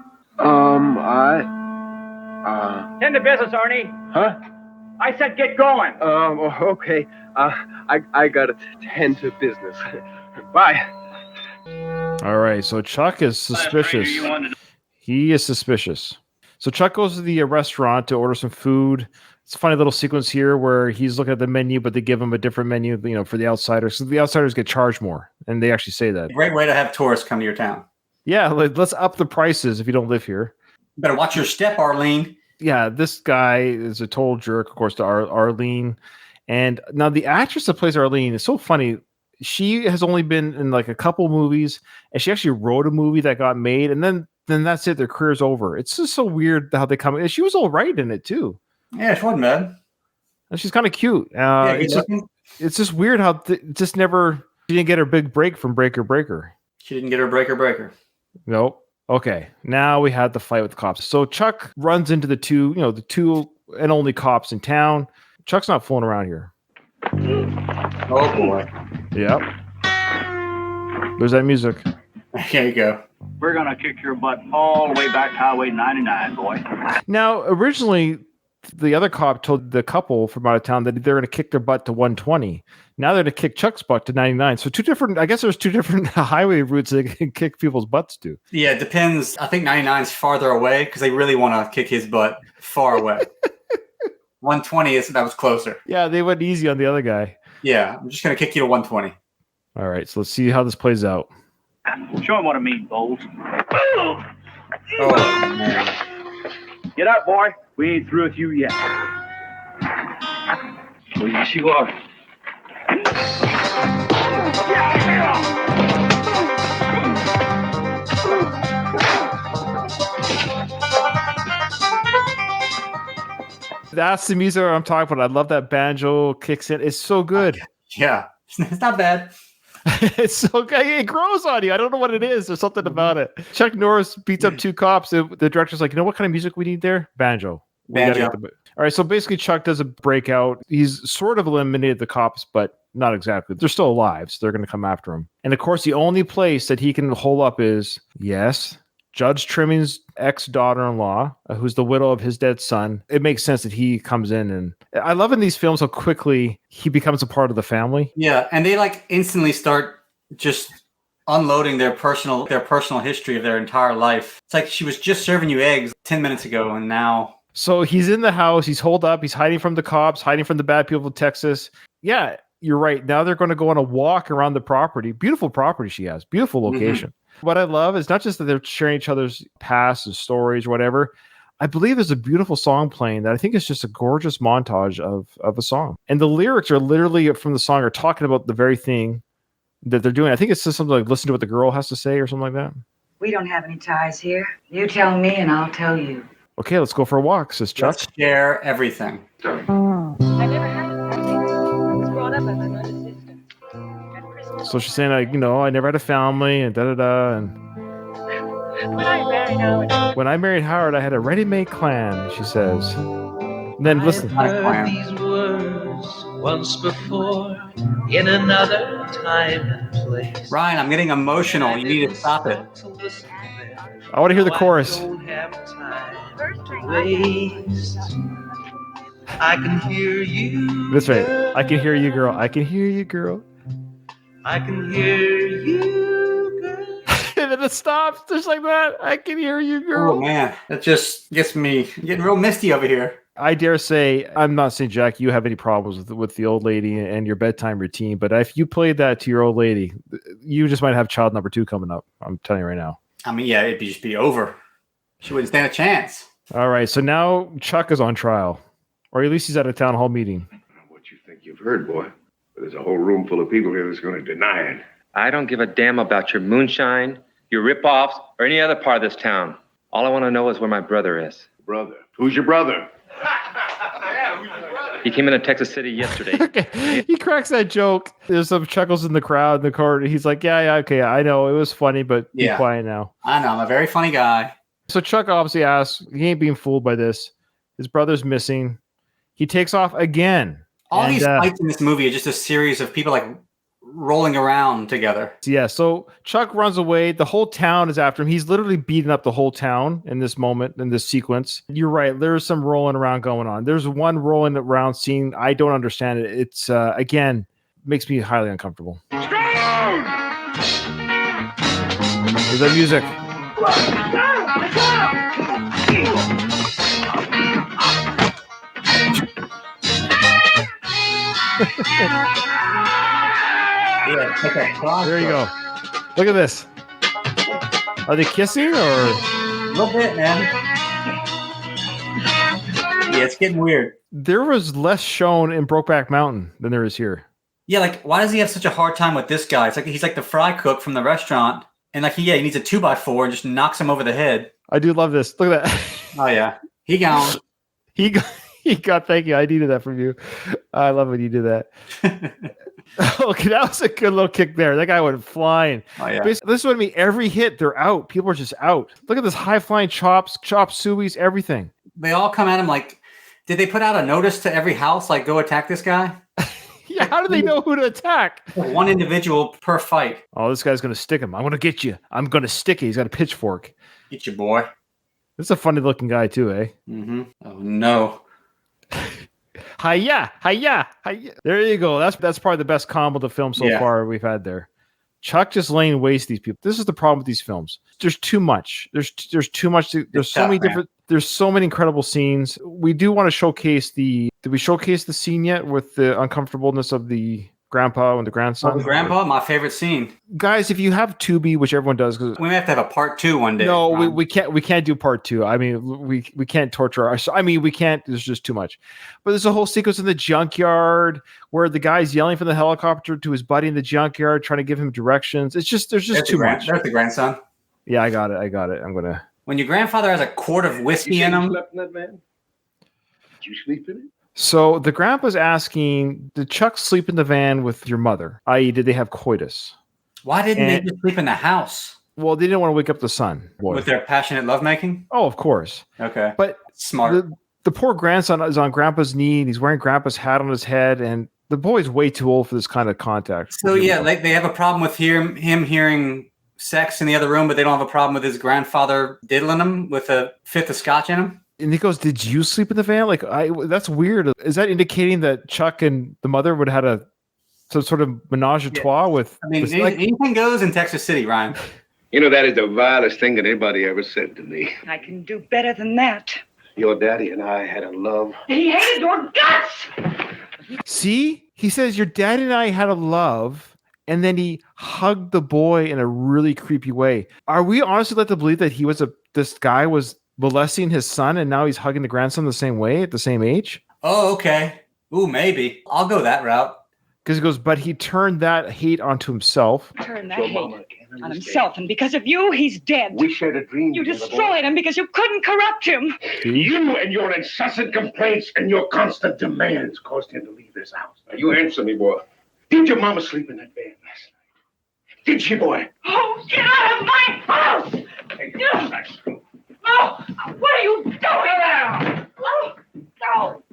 Tend to business, Arnie. Huh? I said get going. Okay. I gotta tend to business. Bye. All right, so Chuck is suspicious. He is suspicious. So Chuck goes to the restaurant to order some food. It's a funny little sequence here where he's looking at the menu, but they give him a different menu, for the outsiders. So the outsiders get charged more, and they actually say that. Great way to have tourists come to your town. Yeah, let's up the prices if you don't live here. You better watch your step, Arlene. Yeah, this guy is a total jerk, of course, to Arlene. And now the actress that plays Arlene is so funny. She has only been in like a couple movies, and she actually wrote a movie that got made, and then that's it. Their career's over. It's just so weird how they come. And she was all right in it too. Yeah, she wasn't bad. And she's kind of cute. It's just weird how she didn't get her big break from Breaker. She didn't get her Breaker. Nope. Okay, now we had the fight with the cops. So Chuck runs into the two and only cops in town. Chuck's not fooling around here. Oh boy. Yep. There's that music. There you go. We're going to kick your butt all the way back to Highway 99, boy. Now, originally, the other cop told the couple from out of town that they're going to kick their butt to 120. Now they're going to kick Chuck's butt to 99. So I guess there's two different highway routes they can kick people's butts to. Yeah, it depends. I think 99 is farther away because they really want to kick his butt far away. 120 that was closer. Yeah, they went easy on the other guy. Yeah, I'm just going to kick you to 120. All right, so let's see how this plays out. Show him what I mean, Bowles. Oh, man. Get up, boy. We ain't through with you yet. Well, yes, you are. That's the music I'm talking about. I love that banjo kicks in. It's so good. Yeah, it's not bad. It's so good. It grows on you. I don't know what it is. There's something about it. Chuck Norris beats up two cops. The director's like, you know what kind of music we need there? Banjo. Banjo. All right, so basically Chuck does a breakout. He's sort of eliminated the cops, but not exactly. They're still alive, so they're going to come after him. And of course, the only place that he can hole up is, yes, Judge Trimming's ex-daughter-in-law, who's the widow of his dead son. It makes sense that he comes in, and I love in these films how quickly he becomes a part of the family. Yeah, and they like instantly start just unloading their personal history of their entire life. It's like she was just serving you eggs 10 minutes ago, and now... So he's in the house, he's holed up, he's hiding from the cops, hiding from the bad people of Texas. Yeah, you're right. Now they're going to go on a walk around the property. Beautiful property she has. Beautiful location. Mm-hmm. What I love is not just that they're sharing each other's past and stories or whatever. I believe there's a beautiful song playing that I think is just a gorgeous montage of a song. And the lyrics are literally from the song are talking about the very thing that they're doing. I think it's just something like listen to what the girl has to say or something like that. We don't have any ties here. You tell me and I'll tell you. Okay, let's go for a walk, says Chuck. Let's share everything. I never had a family. I was brought up as another sister. At Christmas. So she's saying, like, I never had a family and da-da-da. And when I married Howard, I had a ready-made clan, she says. And then listen. Heard these words once before in another time and place. Ryan, I'm getting emotional. You need to stop it. I want to hear the chorus. I can hear you. That's right. I can hear you, girl. I can hear you, girl. I can hear you, girl. And then it stops just like that. I can hear you, girl. Oh, man. That just gets me getting real misty over here. I dare say, I'm not saying, Jack, you have any problems with the old lady and your bedtime routine, but if you played that to your old lady, you just might have child number 2 coming up. I'm telling you right now. I mean, yeah, it'd just be over. She wouldn't stand a chance. All right, so now Chuck is on trial, or at least he's at a town hall meeting. What you think you've heard, boy? But there's a whole room full of people here that's going to deny it. I don't give a damn about your moonshine, your rip-offs, or any other part of this town. All I want to know is where my brother is. Brother? Who's your brother? He came into Texas City yesterday. Okay. He cracks that joke. There's some chuckles in the crowd in the court. He's like, yeah, okay, I know. It was funny, but be quiet now. I know. I'm a very funny guy. So Chuck obviously asks, he ain't being fooled by this. His brother's missing. He takes off again. All these fights in this movie are just a series of people like rolling around together. Yeah, so Chuck runs away. The whole town is after him. He's literally beating up the whole town in this moment, in this sequence. You're right. There's some rolling around going on. There's one rolling around scene. I don't understand it. It's, again, makes me highly uncomfortable. There's that music. There you go. Look at this. Are they kissing or? A little bit, man. Yeah, it's getting weird. There was less shown in Brokeback Mountain than there is here. Yeah, like why does he have such a hard time with this guy? It's like he's like the fry cook from the restaurant, and like he needs a 2x4 and just knocks him over the head. I do love this. Look at that. Oh yeah, he gone. He got. Thank you. I needed that from you. I love when you do that. Okay, that was a good little kick there. That guy went flying. Oh, yeah. Basically, this is what I mean. Every hit, they're out. People are just out. Look at this high flying chops, chop sueys, everything. They all come at him like, did they put out a notice to every house, like, go attack this guy? Yeah, how do they know who to attack? One individual per fight. Oh, this guy's going to stick him. I'm going to get you. I'm going to stick you. He's got a pitchfork. Get you, boy. This is a funny looking guy, too, eh? Mm-hmm. Oh, no. Hiya, hiya, hiya. There you go. That's probably the best combo of the film so far we've had there. Chuck just laying waste these people. This is the problem with these films. There's too much. There's too much. There's so many different. There's so many incredible scenes. We do want to showcase the. Did we showcase the scene yet with the uncomfortableness of the grandpa and the grandson? Oh, the grandpa, my favorite scene. Guys, if you have Tubi, which everyone does, because we may have to have a part 2 one day. No, we can't. We can't do part 2. I mean, we can't torture our. I mean, we can't. There's just too much. But there's a whole sequence in the junkyard where the guy's yelling from the helicopter to his buddy in the junkyard, trying to give him directions. It's just there's too much. There's the grandson. Yeah, I got it. I'm gonna. When your grandfather has a quart of whiskey in him. You slept in that van? Did you sleep in it? So the grandpa's asking, did Chuck sleep in the van with your mother? I.e., did they have coitus? Why didn't they just sleep in the house? Well, they didn't want to wake up the son. With their passionate lovemaking? Oh, of course. Okay. But smart. The poor grandson is on grandpa's knee, and he's wearing grandpa's hat on his head, and the boy's way too old for this kind of contact. So, yeah, like they have a problem with him hearing sex in the other room, but they don't have a problem with his grandfather diddling him with a fifth of scotch in him? And he goes, "Did you sleep in the van?" Like, that's weird. Is that indicating that Chuck and the mother would have had some sort of menage a trois with? I mean, anything goes in Texas City, Ryan. You know, that is the vilest thing that anybody ever said to me. I can do better than that. Your daddy and I had a love. He hated your guts! See? He says, your dad and I had a love, and then he hugged the boy in a really creepy way. Are we honestly led to believe that this guy was molesting his son, and now he's hugging the grandson the same way at the same age? Oh, okay. Ooh, maybe. I'll go that route. Because he goes, but he turned that hate onto himself. Turn that hate on himself, and because of you, he's dead. We shared a dream. You destroyed him because you couldn't corrupt him. You and your incessant complaints and your constant demands caused him to leave this house. Now, you answer me, boy. Did your mama sleep in that bed last night? Did she, boy? Oh, get out of my house! No! What are you doing now? No!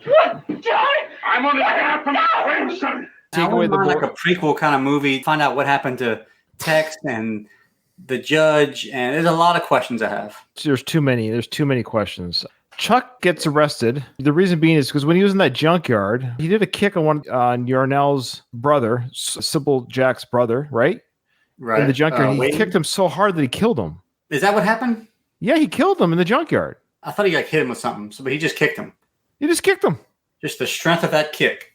What? I'm on the behalf of my grandson. Take away like a prequel kind of movie. Find out what happened to Tex and the judge, and there's a lot of questions I have. There's too many. There's too many questions. Chuck gets arrested. The reason being is because when he was in that junkyard, he did a kick on Yarnell's brother, Sybil Jack's brother, right? Right. In the junkyard, he kicked him so hard that he killed him. Is that what happened? Yeah, he killed him in the junkyard. I thought he got hit him with something, but he just kicked him. He just kicked him. Just the strength of that kick.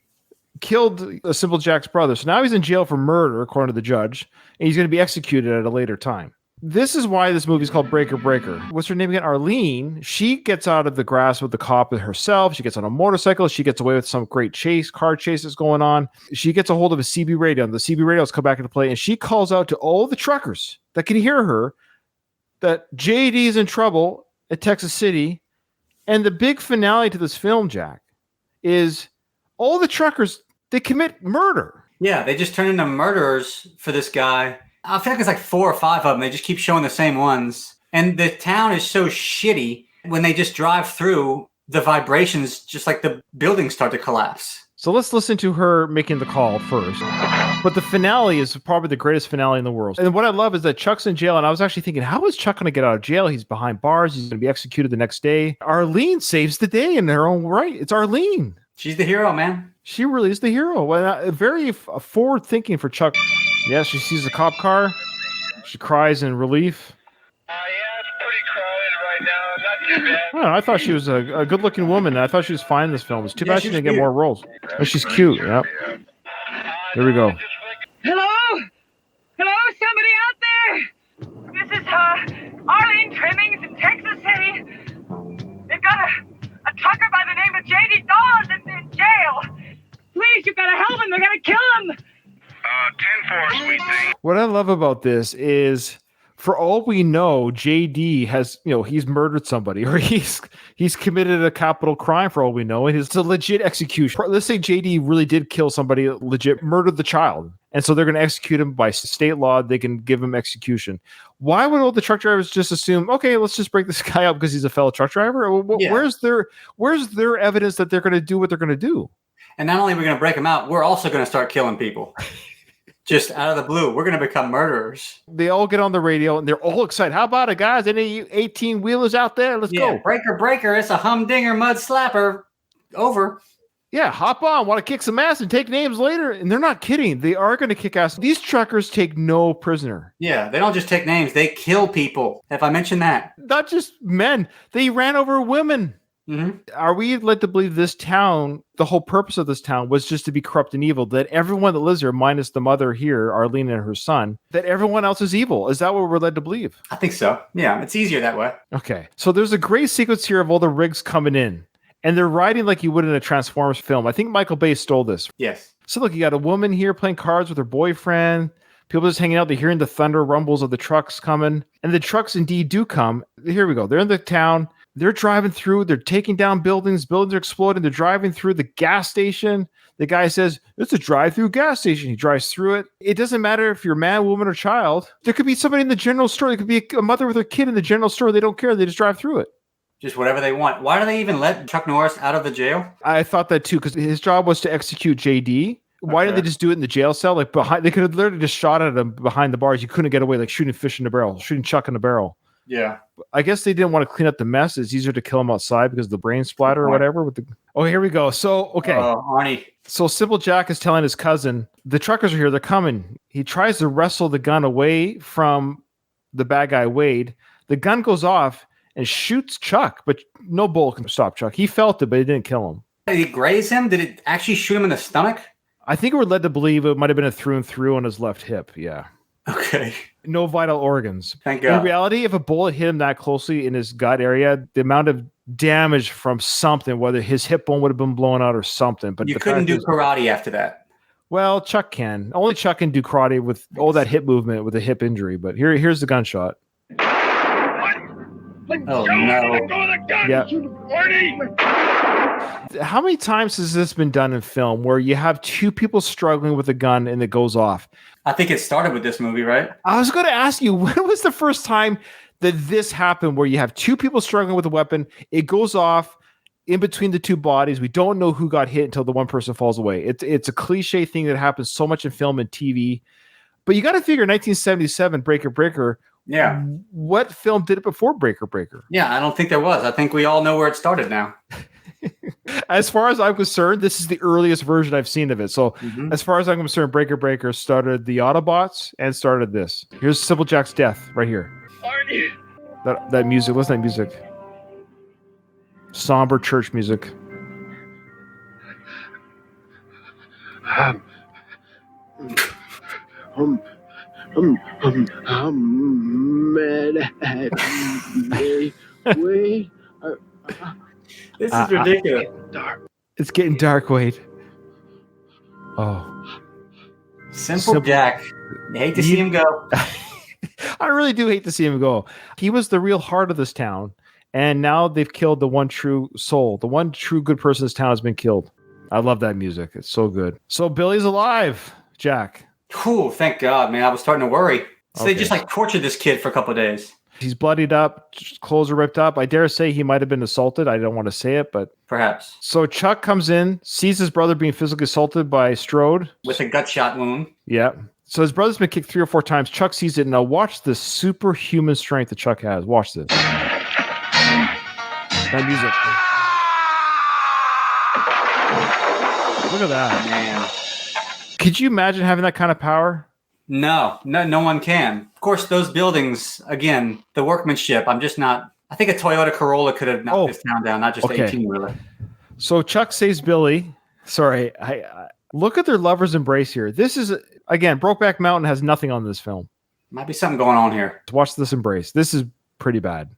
Killed Sybil Jack's brother. So now he's in jail for murder, according to the judge, and he's going to be executed at a later time. This is why this movie is called Breaker Breaker. What's her name again? Arlene. She gets out of the grasp of the cop herself. She gets on a motorcycle. She gets away with some great car chase that's going on. She gets a hold of a CB radio, and the CB radios come back into play, and she calls out to all the truckers that can hear her that JD is in trouble at Texas City. And the big finale to this film, Jack, is all the truckers, they commit murder. Yeah, they just turn into murderers for this guy. I feel like it's like 4 or 5 of them. They just keep showing the same ones. And the town is so shitty. When they just drive through, the vibrations, just like the buildings start to collapse. So let's listen to her making the call first. But the finale is probably the greatest finale in the world. And what I love is that Chuck's in jail. And I was actually thinking, how is Chuck going to get out of jail? He's behind bars. He's going to be executed the next day. Arlene saves the day in her own right. It's Arlene. She's the hero, man. She really is the hero. Well, very forward thinking for Chuck. Yeah, she sees a cop car. She cries in relief. I thought she was a good-looking woman. I thought she was fine in this film. It's too bad she didn't get more roles. But she's cute. Yep. Here we go. Hello? Hello? Somebody out there? This is Arlene Trimmings in Texas City. They've got a trucker by the name of J.D. Dawes in jail. Please, you gotta help him. They're gonna kill him. 10-4, sweet thing. What I love about this is For all we know, JD has, he's murdered somebody or he's committed a capital crime for all we know. And it's a legit execution. Let's say JD really did kill somebody, legit murdered the child. And so they're going to execute him by state law. They can give him execution. Why would all the truck drivers just assume, okay, let's just break this guy up because he's a fellow truck driver? Where's their evidence that they're going to do what they're going to do? And not only are we going to break him out, we're also going to start killing people. Just out of the blue, we're going to become murderers. They all get on the radio and they're all excited. How about it, guys? Any 18-wheelers out there? Let's go. Breaker. It's a humdinger mud slapper. Over. Yeah, hop on. Want to kick some ass and take names later? And they're not kidding. They are going to kick ass. These truckers take no prisoner. Yeah, they don't just take names. They kill people. Have I mentioned that? Not just men. They ran over women. Mm-hmm. Are we led to believe this town, the whole purpose of this town was just to be corrupt and evil, that everyone that lives here, minus the mother here, Arlene and her son, that everyone else is evil? Is that what we're led to believe? I think so. Yeah, it's easier that way. Okay. So there's a great sequence here of all the rigs coming in, and they're riding like you would in a Transformers film. I think Michael Bay stole this. Yes. So look, you got a woman here playing cards with her boyfriend. People just hanging out. They're hearing the thunder rumbles of the trucks coming. And the trucks indeed do come. Here we go. They're in the town. They're driving through. They're taking down buildings. Buildings are exploding. They're driving through the gas station. The guy says, it's a drive-through gas station. He drives through it. It doesn't matter if you're man, woman, or child. There could be somebody in the general store. There could be a mother with her kid in the general store. They don't care. They just drive through it. Just whatever they want. Why do they even let Chuck Norris out of the jail? I thought that too, because his job was to execute JD. Why didn't they just do it in the jail cell? Like behind, they could have literally just shot at him behind the bars. You couldn't get away, like shooting fish in the barrel, shooting Chuck in the barrel. Yeah. I guess they didn't want to clean up the mess. It's easier to kill him outside because of the brain splatter or whatever. Oh, here we go. So, okay. Arnie. So Simple Jack is telling his cousin, the truckers are here. They're coming. He tries to wrestle the gun away from the bad guy, Wade. The gun goes off and shoots Chuck, but no bullet can stop Chuck. He felt it, but it didn't kill him. Did he graze him? Did it actually shoot him in the stomach? I think we're led to believe it might have been a through and through on his left hip. Yeah. Okay. No vital organs. Thank God. In reality, if a bullet hit him that closely in his gut area, the amount of damage from something, whether his hip bone would have been blown out or something. But you couldn't do karate after that. Well, Chuck can. Only Chuck can do karate with all that hip movement with a hip injury. But here's the gunshot. Oh, no. Yeah. How many times has this been done in film where you have two people struggling with a gun and it goes off? I think it started with this movie, right? I was going to ask you, when was the first time that this happened where you have two people struggling with a weapon, it goes off in between the two bodies, we don't know who got hit until the one person falls away. It's a cliche thing that happens so much in film and TV. But you got to figure 1977, Breaker Breaker. Yeah. What film did it before Breaker Breaker? Yeah, I don't think there was. I think we all know where it started now. As far as I'm concerned, this is the earliest version I've seen of it. So as far as I'm concerned, Breaker Breaker started the Autobots and started this. Here's Simple Jack's death right here. Arnie. That music. Listen to that music. Somber church music. I'm mad at me. Wait. This is ridiculous. It's getting dark, Wade. Oh. Simple Jack. You hate to see him go. I really do hate to see him go. He was the real heart of this town. And now they've killed the one true soul. The one true good person in this town has been killed. I love that music. It's so good. So Billy's alive, Jack. Whew, thank God, man. I was starting to worry. So they just tortured this kid for a couple of days. He's bloodied up. Clothes are ripped up. I dare say he might have been assaulted. I don't want to say it, but perhaps. So Chuck comes in, sees his brother being physically assaulted by Strode. With a gut shot wound. Yeah. So his brother's been kicked 3 or 4 times. Chuck sees it. Now watch the superhuman strength that Chuck has. Watch this. That music. Look at that. Man. Could you imagine having that kind of power? No one can. Of course, those buildings, again, the workmanship, I'm just not. I think a Toyota Corolla could have knocked this town down, not just an 18-wheeler. So Chuck saves Billy. Sorry. I look at their lover's embrace here. This is, again, Brokeback Mountain has nothing on this film. Might be something going on here. Watch this embrace. This is pretty bad.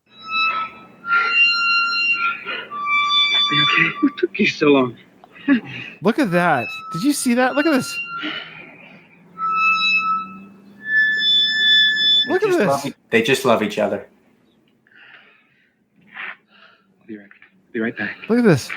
Are you okay? What took you so long? Look at that. Did you see that? Look at this. Look at this. They just love each other. Be right back. Look at this.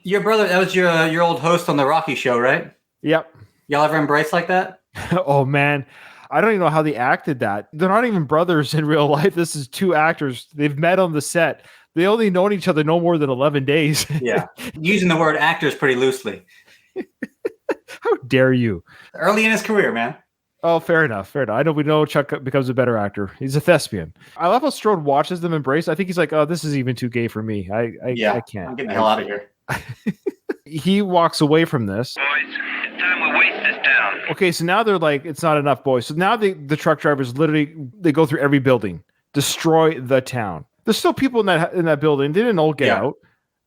Your brother, that was your old host on the Rocky show, right? Yep. Y'all ever embrace like that? Oh, man. I don't even know how they acted that. They're not even brothers in real life. This is two actors. They've met on the set. They only known each other no more than 11 days. Yeah. Using the word actors pretty loosely. How dare you? Early in his career, man. Oh, fair enough. Fair enough. We know Chuck becomes a better actor. He's a thespian. I love how Strode watches them embrace. I think he's like, oh, this is even too gay for me. I can't. I'm getting the hell out of here. He walks away from this. Boys, it's time we waste this town. Okay, so now they're like, it's not enough, boys. So now the truck drivers literally, they go through every building, destroy the town. There's still people in that building. They didn't all get out.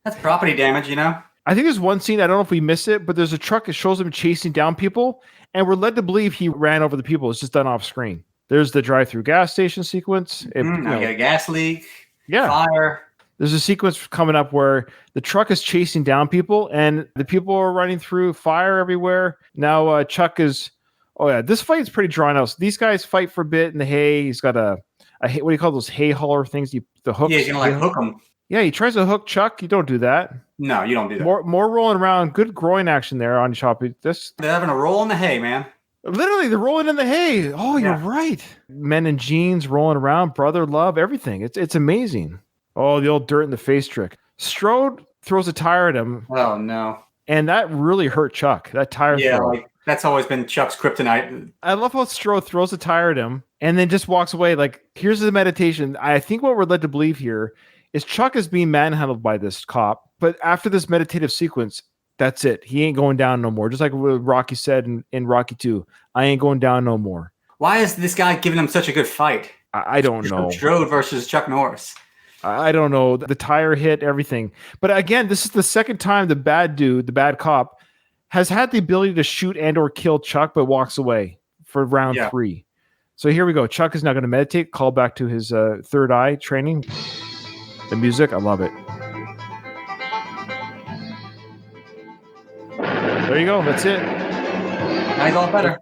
That's property damage, you know? I think there's one scene, I don't know if we missed it, but there's a truck that shows him chasing down people, and we're led to believe he ran over the people. It's just done off screen. There's the drive-through gas station sequence. You got a gas leak. Yeah. Fire. There's a sequence coming up where the truck is chasing down people, and the people are running through, fire everywhere. Now Chuck is, oh yeah, this fight is pretty drawn out. So these guys fight for a bit in the hay. He's got a what do you call those hay hauler things? The hooks. Yeah, he's gonna hook them. Yeah, he tries to hook Chuck. You don't do that. No, you don't do that. More rolling around. Good groin action there on Choppy. They're having a roll in the hay, man. Literally, they're rolling in the hay. Oh, you're right. Men in jeans rolling around, brother love, everything. It's amazing. Oh, the old dirt in the face trick. Strode throws a tire at him. Oh no! And that really hurt Chuck. That tire throw. Like that's always been Chuck's kryptonite. I love how Strode throws a tire at him and then just walks away. Like, here's the meditation. I think what we're led to believe here is Chuck is being manhandled by this cop, but after this meditative sequence, that's it. He ain't going down no more. Just like what Rocky said in Rocky 2, I ain't going down no more. Why is this guy giving him such a good fight? I don't know. Strode versus Chuck Norris. I don't know. The tire hit, everything. But again, this is the second time the bad dude, the bad cop, has had the ability to shoot and or kill Chuck, but walks away for round 3. So here we go. Chuck is now going to meditate, call back to his third eye training. The music, I love it. There you go. That's it. Now he's all better.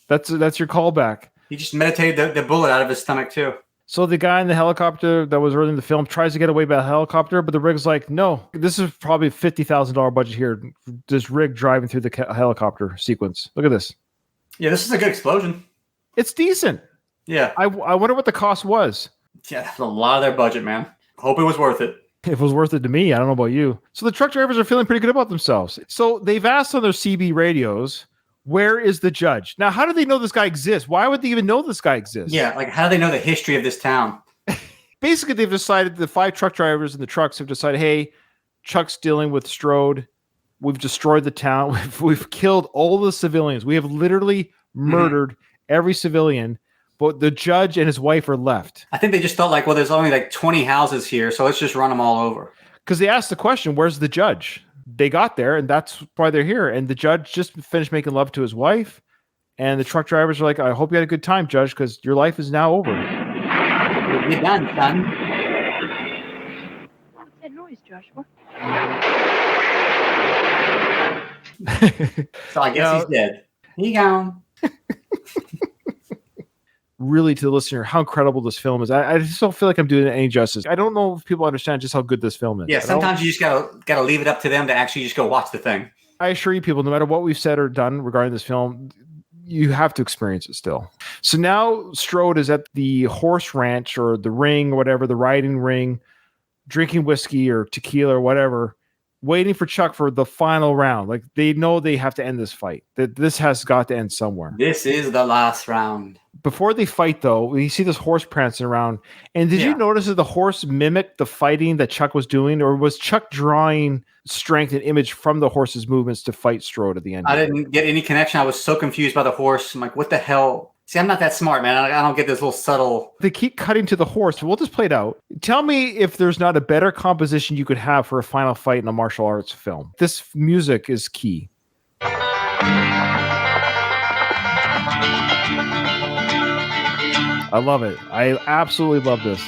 That's your callback. He just meditated the bullet out of his stomach too. So the guy in the helicopter that was early in the film tries to get away by a helicopter, but the rig's like, no, this is probably a $50,000 budget here. This rig driving through the helicopter sequence. Look at this. Yeah, this is a good explosion. It's decent. Yeah. I wonder what the cost was. Yeah, that's a lot of their budget, man. Hope it was worth it. It was worth it to me. I don't know about you. So the truck drivers are feeling pretty good about themselves. So they've asked on their CB radios, where is the judge? Now, how do they know this guy exists? Why would they even know this guy exists? Yeah, like how do they know the history of this town? Basically, they've decided, the 5 truck drivers in the trucks have decided, hey, Chuck's dealing with Strode. We've destroyed the town. We've killed all the civilians. We have literally murdered every civilian. But the judge and his wife are left. I think they just thought like, well, there's only like 20 houses here, so let's just run them all over. Because they asked the question, where's the judge? They got there, and that's why they're here. And the judge just finished making love to his wife. And the truck drivers are like, I hope you had a good time, judge, because your life is now over. You're done, son. What's that noise, Joshua? So I guess he's dead. He gone. Really, to the listener, how incredible this film is. I just don't feel like I'm doing it any justice. I don't know if people understand just how good this film is. Yeah, sometimes you just gotta leave it up to them to actually just go watch the thing. I assure you people, no matter what we've said or done regarding this film, you have to experience it still. So now Strode is at the horse ranch or the ring or whatever, the riding ring, drinking whiskey or tequila or whatever, waiting for Chuck for the final round. Like, they know they have to end this fight. That this has got to end somewhere. This is the last round. Before they fight, though, we see this horse prancing around. And did you notice that the horse mimicked the fighting that Chuck was doing? Or was Chuck drawing strength and image from the horse's movements to fight Strode at the end? I didn't get any connection. I was so confused by the horse. I'm like, what the hell? See, I'm not that smart, man. I don't get this little subtle. They keep cutting to the horse. We'll just play it out. Tell me if there's not a better composition you could have for a final fight in a martial arts film. This music is key. I love it. I absolutely love this.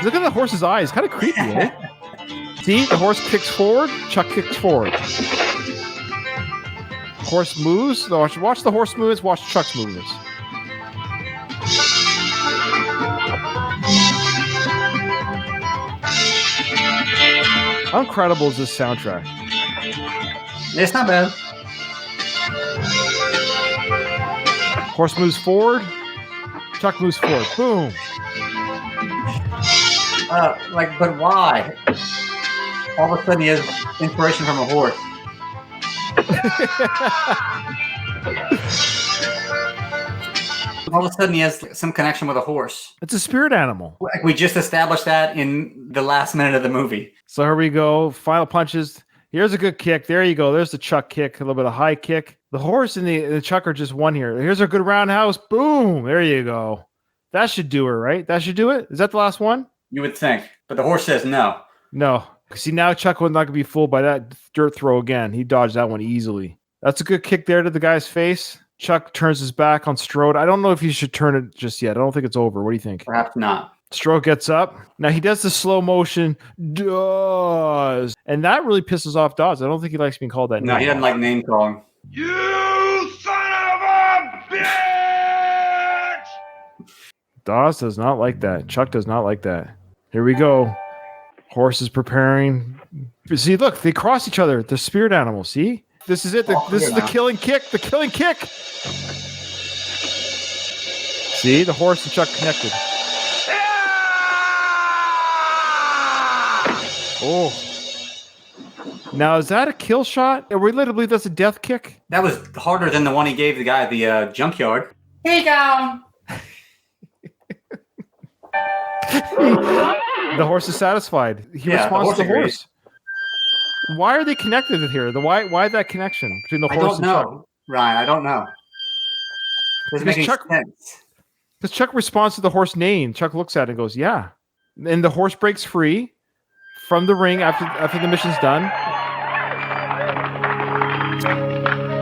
Look at the horse's eyes. Kind of creepy, eh? See, the horse kicks forward, Chuck kicks forward. Horse moves. Watch the horse movements. Watch Chuck's movements. How incredible is this soundtrack? It's not bad. Horse moves forward. Chuck moves forward. Boom. But why? All of a sudden he has inspiration from a horse. All of a sudden he has some connection with a horse. It's a spirit animal. We just established that in the last minute of the movie. So here we go. Final punches. Here's a good kick. There you go. There's the Chuck kick. A little bit of high kick. The horse and the Chuck are just one here. Here's a good roundhouse. Boom. There you go. That should do her, right? That should do it. Is that the last one? You would think. But the horse says no. No. See, now Chuck was not going to be fooled by that dirt throw again. He dodged that one easily. That's a good kick there to the guy's face. Chuck turns his back on Strode. I don't know if he should turn it just yet. I don't think it's over. What do you think? Perhaps not. Strode gets up. Now he does the slow motion. Dawes. And that really pisses off Dawes. I don't think he likes being called that name. No, he doesn't like name calling. You son of a bitch! Dawes does not like that. Chuck does not like that. Here we go. Horse is preparing. See, look, they cross each other. The spirit animals. See? This is it. This is the killing kick. The killing kick. See? The horse and Chuck connected. Oh. Now, is that a kill shot? Are we led to believe that's a death kick? That was harder than the one he gave the guy at the junkyard. Here you go. The horse is satisfied. He responds to the horse. Why are they connected here? Why that connection between the horse and Chuck? Ryan, I don't know. Doesn't make any sense. Because Chuck responds to the horse neighing. Chuck looks at it and goes, yeah. And the horse breaks free from the ring after the mission's done.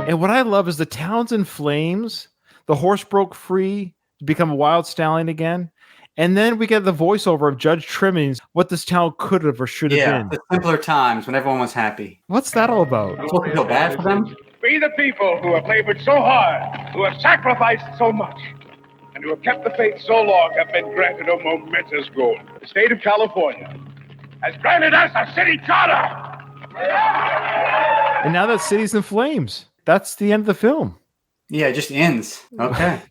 And what I love is the town's in flames. The horse broke free to become a wild stallion again. And then we get the voiceover of Judge Trimmings, what this town could have or should have been. The simpler times when everyone was happy. What's that all about? You supposed to feel bad for them? We the people who have labored so hard, who have sacrificed so much, and who have kept the faith so long have been granted a momentous goal. The state of California has granted us a city charter! And now that city's in flames. That's the end of the film. Yeah, it just ends. Okay.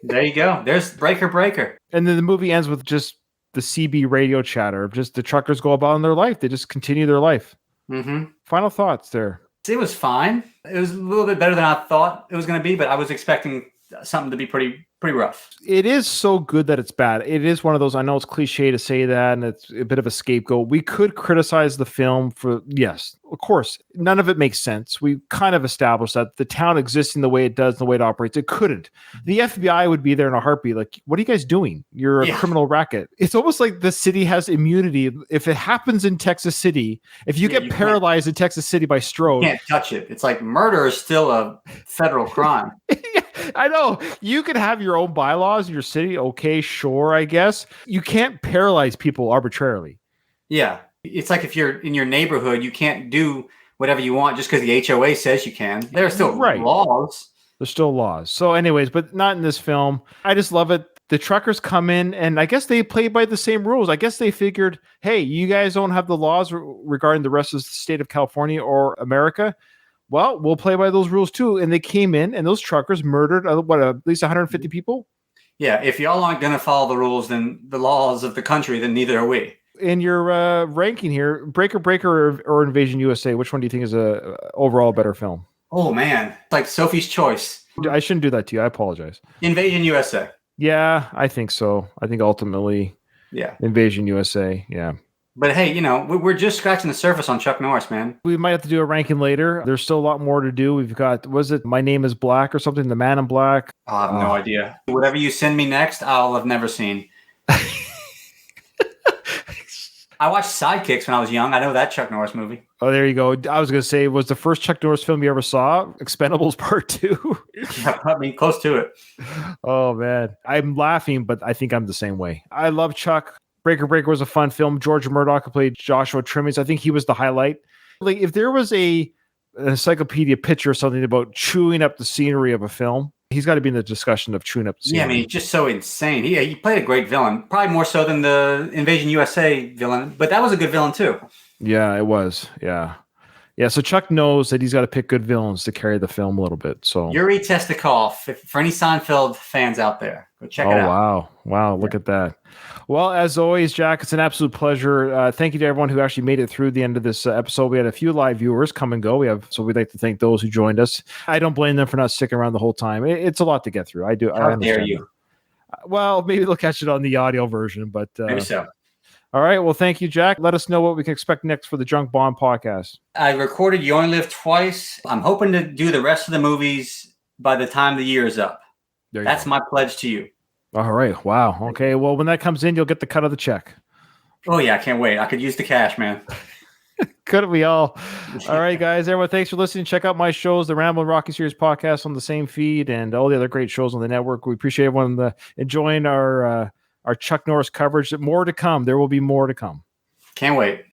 There you go. There's Breaker. And then the movie ends with just the CB radio chatter. Just the truckers go about in their life. They just continue their life. Mm-hmm. Final thoughts there. It was fine. It was a little bit better than I thought it was going to be, but I was expecting something to be pretty rough. It is so good that it's bad. It is one of those, I know it's cliche to say that, and it's a bit of a scapegoat. We could criticize the film for, yes, of course, none of it makes sense. We kind of established that the town existing the way it does, the way it operates, it couldn't. The FBI would be there in a heartbeat. Like, what are you guys doing? You're a criminal racket. It's almost like the city has immunity. If it happens in Texas City, if you get paralyzed in Texas City by Strode, you can't touch it. It's like murder is still a federal crime. I know. You could have your own bylaws in your city. Okay, sure, I guess. You can't paralyze people arbitrarily. Yeah. It's like if you're in your neighborhood, you can't do whatever you want just because the HOA says you can. There are still laws. There's still laws. So anyways, but not in this film. I just love it. The truckers come in, and I guess they play by the same rules. I guess they figured, hey, you guys don't have the laws regarding the rest of the state of California or America. Well, we'll play by those rules too. And they came in, and those truckers murdered, at least 150 people? Yeah, if y'all aren't going to follow the rules, then the laws of the country, then neither are we. In your ranking here, Breaker, or Invasion USA, which one do you think is a overall better film? Oh, man. It's like Sophie's Choice. I shouldn't do that to you. I apologize. Invasion USA. Yeah, I think so. I think ultimately, Invasion USA, yeah. But hey, we're just scratching the surface on Chuck Norris, man. We might have to do a ranking later. There's still a lot more to do. We've got, was it My Name is Black or something? The Man in Black? I have no idea. Whatever you send me next, I'll have never seen. I watched Sidekicks when I was young. I know that Chuck Norris movie. Oh, there you go. I was going to say, was the first Chuck Norris film you ever saw Expendables Part 2? Yeah, I mean, close to it. Oh, man. I'm laughing, but I think I'm the same way. I love Chuck. Breaker was a fun film. George Murdoch, who played Joshua Trimmings, I think he was the highlight. Like, if there was a an encyclopedia picture or something about chewing up the scenery of a film. He's got to be in the discussion of chewing up the scenery. Yeah, I mean, he's just so insane. He played a great villain, probably more so than the Invasion USA villain, but that was a good villain too. Yeah, it was. Yeah. Yeah, so Chuck knows that he's got to pick good villains to carry the film a little bit. So Yuri Testikov, for any Seinfeld fans out there, go check it out. Wow, look at that. Well, as always, Jack, it's an absolute pleasure. Thank you to everyone who actually made it through the end of this episode. We had a few live viewers come and go. So we'd like to thank those who joined us. I don't blame them for not sticking around the whole time. It's a lot to get through. I do. How I understand dare you? Well, maybe they'll catch it on the audio version, but Maybe so. All right. Well, thank you, Jack. Let us know what we can expect next for the Junk Bond podcast. I recorded You Only Live Twice. I'm hoping to do the rest of the movies by the time the year is up. That's my pledge to you. All right. Wow. Okay. Well, when that comes in, you'll get the cut of the check. Oh, yeah. I can't wait. I could use the cash, man. Couldn't we all? All right, guys. Everyone, thanks for listening. Check out my shows, the Ramble and Rocky Series podcast on the same feed, and all the other great shows on the network. We appreciate everyone enjoying our Chuck Norris coverage. More to come. There will be more to come. Can't wait.